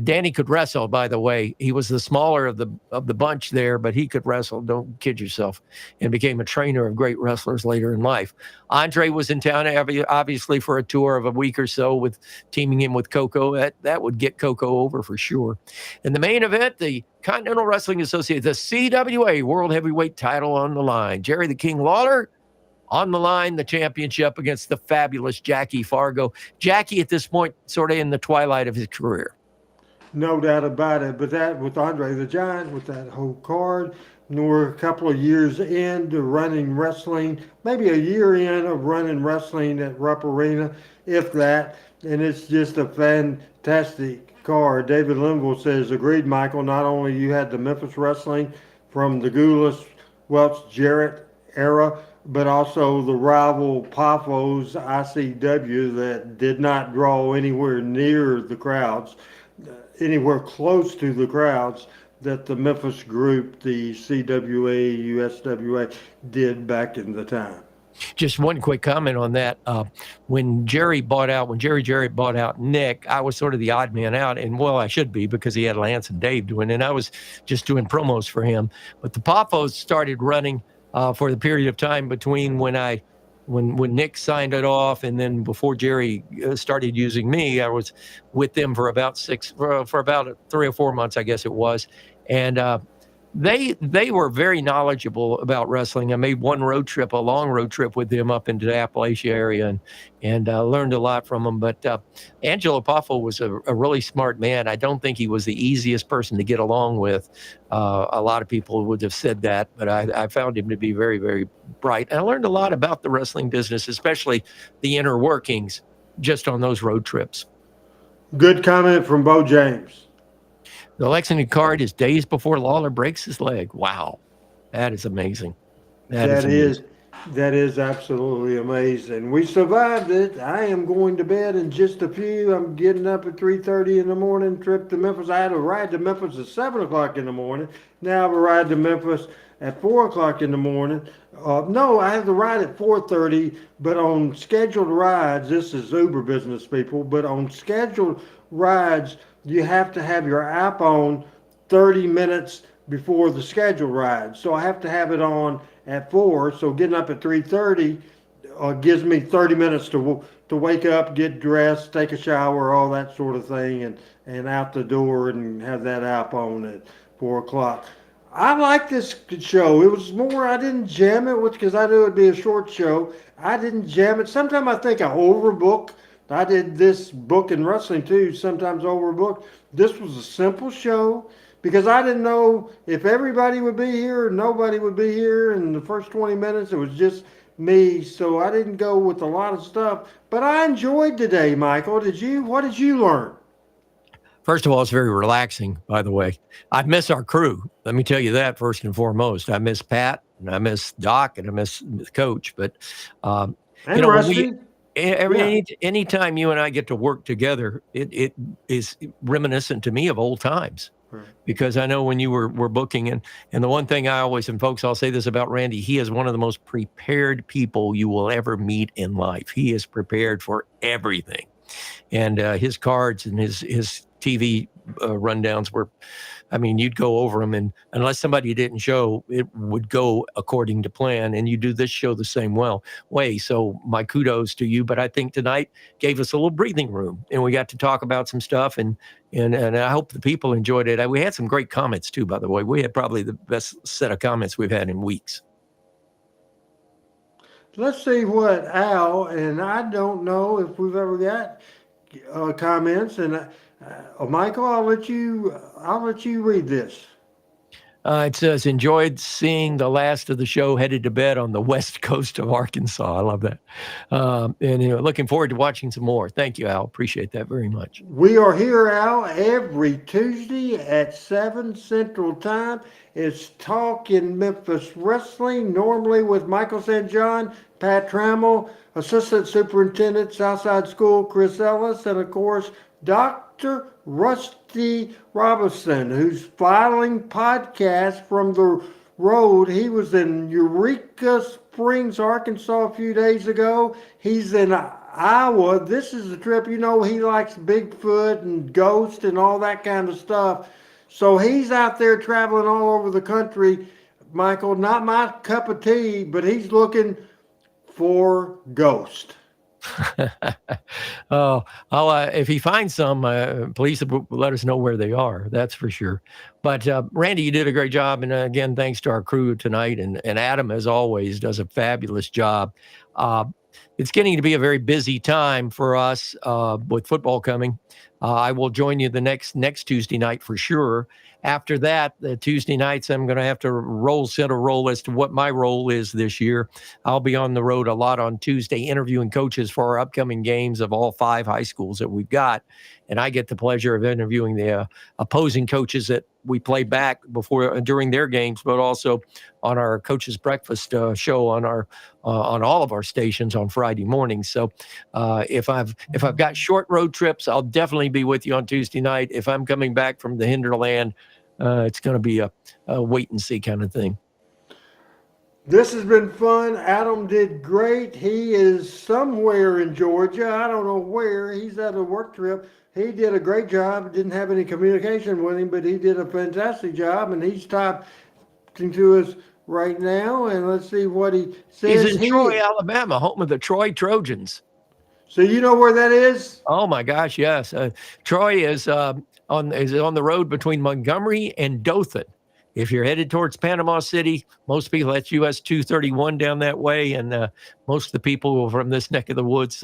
Danny could wrestle, by the way. He was the smaller of the bunch there, but he could wrestle. Don't kid yourself. And became a trainer of great wrestlers later in life. Andre was in town, obviously, for a tour of a week or so, with teaming in with Coco. That would get Coco over for sure. In the main event, the Continental Wrestling Association, the CWA World Heavyweight title on the line. Jerry the King Lawler on the line, the championship against the fabulous Jackie Fargo. Jackie, at this point, sort of in the twilight of his career. No doubt about it. But that with Andre the Giant, with that whole card, We're a couple of years into running wrestling, maybe a year in of running wrestling at Rupp Arena, if that. And it's just a fantastic card. David Linville says, agreed, Michael. Not only you had the Memphis Wrestling from the Goulas, Welch, Jarrett era, but also the rival Paphos ICW that did not draw anywhere near the crowds, anywhere close to the crowds that the Memphis group, the CWA, USWA, did back in the time. Just one quick comment on that. When Jerry Jarrett bought out Nick, I was sort of the odd man out, and well, I should be because he had Lance and Dave doing it, and I was just doing promos for him. But the Paphos started running for the period of time between when Nick signed it off and then before Jerry started using me. I was with them for about 3 or 4 months, I guess it was, and they were very knowledgeable about wrestling. I made one a long road trip with them up into the Appalachia area and learned a lot from them. But Angelo Poffo was a really smart man. I don't think he was the easiest person to get along with. A lot of people would have said that, but I found him to be very, very bright. And I learned a lot about the wrestling business, especially the inner workings, just on those road trips. Good comment from Bo James. The Lexington card is days before Lawler breaks his leg. Wow. That is amazing. That is absolutely amazing. We survived it. I am going to bed in just a few. I'm getting up at 3:30 in the morning, trip to Memphis. I had a ride to Memphis at 7 o'clock in the morning. Now I have a ride to Memphis at 4 o'clock in the morning. No, I have the ride at 4:30, but on scheduled rides, this is Uber business, people, but on scheduled rides, you have to have your app on 30 minutes before the scheduled ride. So I have to have it on at 4. So getting up at 3:30 gives me 30 minutes to wake up, get dressed, take a shower, all that sort of thing, and out the door and have that app on at 4 o'clock. I like this show. It was more, I didn't jam it, because I knew it'd be a short show. I didn't jam it. Sometimes I think I overbook. I did this book in wrestling too, sometimes overbooked. This was a simple show because I didn't know if everybody would be here or nobody would be here. In the first 20 minutes, it was just me. So I didn't go with a lot of stuff, but I enjoyed today, Michael. What did you learn? First of all, it's very relaxing, by the way. I miss our crew. Let me tell you that first and foremost. I miss Pat and I miss Doc and I miss the coach, but, and Rusty. Anytime you and I get to work together, it is reminiscent to me of old times. Because I know when you were booking, and the one thing I always, and folks, I'll say this about Randy, he is one of the most prepared people you will ever meet in life. He is prepared for everything. And his cards and his TV rundowns were, I mean, you'd go over them, and unless somebody didn't show, it would go according to plan. And you do this show the same way. So my kudos to you. But I think tonight gave us a little breathing room, and we got to talk about some stuff. And I hope the people enjoyed it. We had some great comments too, by the way. We had probably the best set of comments we've had in weeks. Let's see what Al, and I don't know if we've ever got comments. And Michael, I'll let you read this. It says, enjoyed seeing the last of the show, headed to bed on the west coast of Arkansas. I love that. And looking forward to watching some more. Thank you, Al. Appreciate that very much. We are here, Al, every Tuesday at 7 Central Time. It's Talking Memphis Wrestling, normally with Michael St. John, Pat Trammell, Assistant Superintendent, Southside School, Chris Ellis, and of course, Dr. Rusty Robinson, who's filing podcast from the road. He was in Eureka Springs, Arkansas a few days ago. He's in Iowa. This is a trip, he likes Bigfoot and ghosts and all that kind of stuff. So he's out there traveling all over the country. Michael, not my cup of tea, but he's looking for ghosts. If he finds some, please let us know where they are. That's for sure. But Randy, you did a great job. And again, thanks to our crew tonight. And Adam, as always, does a fabulous job. It's getting to be a very busy time for us with football coming. I will join you the next Tuesday night for sure. after that, the Tuesday nights, I'm going to have to set a role as to what my role is this year. I'll be on the road a lot on Tuesday interviewing coaches for our upcoming games of all 5 high schools that we've got. And I get the pleasure of interviewing the opposing coaches that we play back during their games, but also on our coaches breakfast show on all of our stations on Friday mornings. So if I've got short road trips, I'll definitely be with you on Tuesday night. If I'm coming back from the hinterland, it's going to be a wait and see kind of thing. This has been fun. Adam did great. He is somewhere in Georgia. I don't know where. He's at a work trip. He did a great job. Didn't have any communication with him, but he did a fantastic job, and he's talking to us right now. And let's see what he says. He's in Troy, Alabama, home of the Troy Trojans. So you know where that is? Oh my gosh, yes. Troy is on the road between Montgomery and Dothan. If you're headed towards Panama City, most people, that's US 231 down that way, and most of the people from this neck of the woods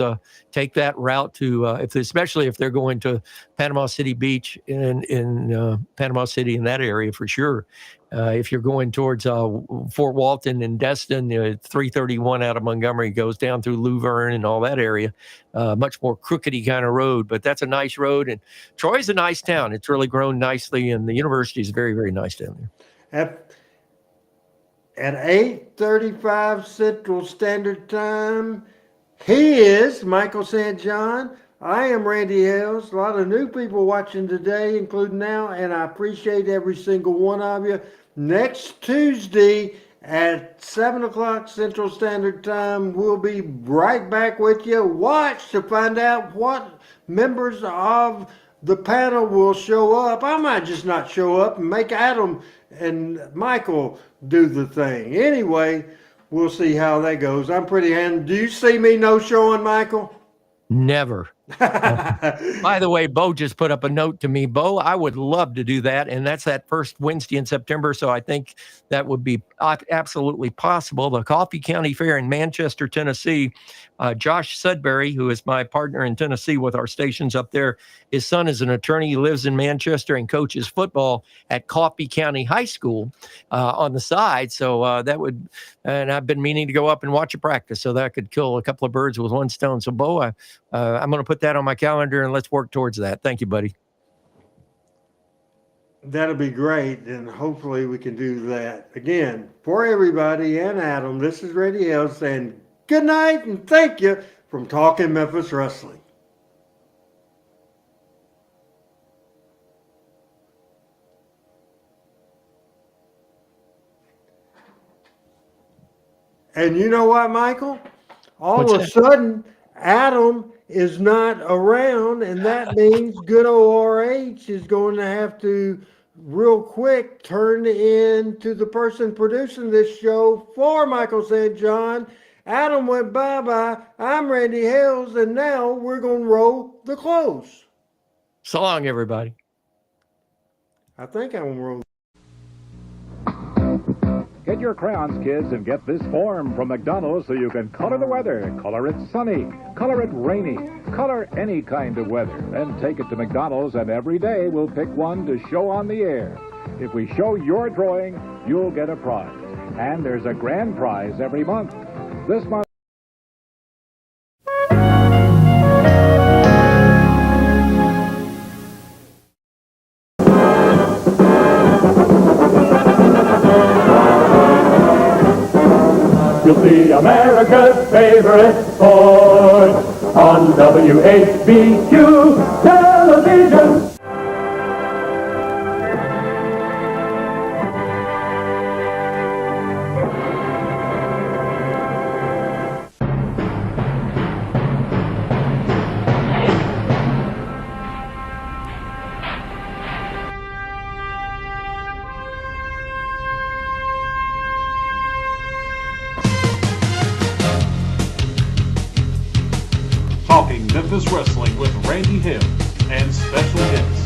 take that route to, especially if they're going to Panama City Beach in Panama City in that area for sure. If you're going towards Fort Walton and Destin, 331 out of Montgomery goes down through Luverne and all that area. Much more crookedy kind of road, but that's a nice road. And Troy's a nice town. It's really grown nicely, and the university is very, very nice down there. At 8:35 Central Standard Time, he is Michael St. John. I am Randy Hales. A lot of new people watching today, including now, and I appreciate every single one of you. Next Tuesday at 7 o'clock Central Standard Time, we'll be right back with you. Watch to find out what members of the panel will show up. I might just not show up and make Adam and Michael do the thing. Anyway, we'll see how that goes. I'm pretty Do you see me no-showing, Michael? Never. By the way, Bo just put up a note to me. Bo, I would love to do that. And that's that first Wednesday in September. So I think that would be absolutely possible. The Coffee County Fair in Manchester, Tennessee. Josh Sudbury, who is my partner in Tennessee with our stations up there, his son is an attorney. He lives in Manchester and coaches football at Coffee County High School on the side. So that would, and I've been meaning to go up and watch a practice so that could kill a couple of birds with one stone. So Bo, I'm going to put that on my calendar and let's work towards that. Thank you, buddy. That'll be great, and hopefully we can do that. Again, for everybody and Adam, this is Randy Hales saying good night and thank you from Talking Memphis Wrestling. And you know what, Michael? All of a sudden, Adam is not around, and that means good ORH is going to have to real quick turn into the person producing this show for Michael St. John. Adam went bye-bye. I'm Randy Hales, and now we're going to roll the close. So long, everybody. I think I'm going to roll. Get your crayons, kids, and get this form from McDonald's so you can color the weather. Color it sunny, color it rainy, color any kind of weather. Then take it to McDonald's, and every day we'll pick one to show on the air. If we show your drawing, you'll get a prize. And there's a grand prize every month. This month. You'll see America's favorite sport on WHBQ television. Talking Memphis Wrestling with Randy Hales and special guest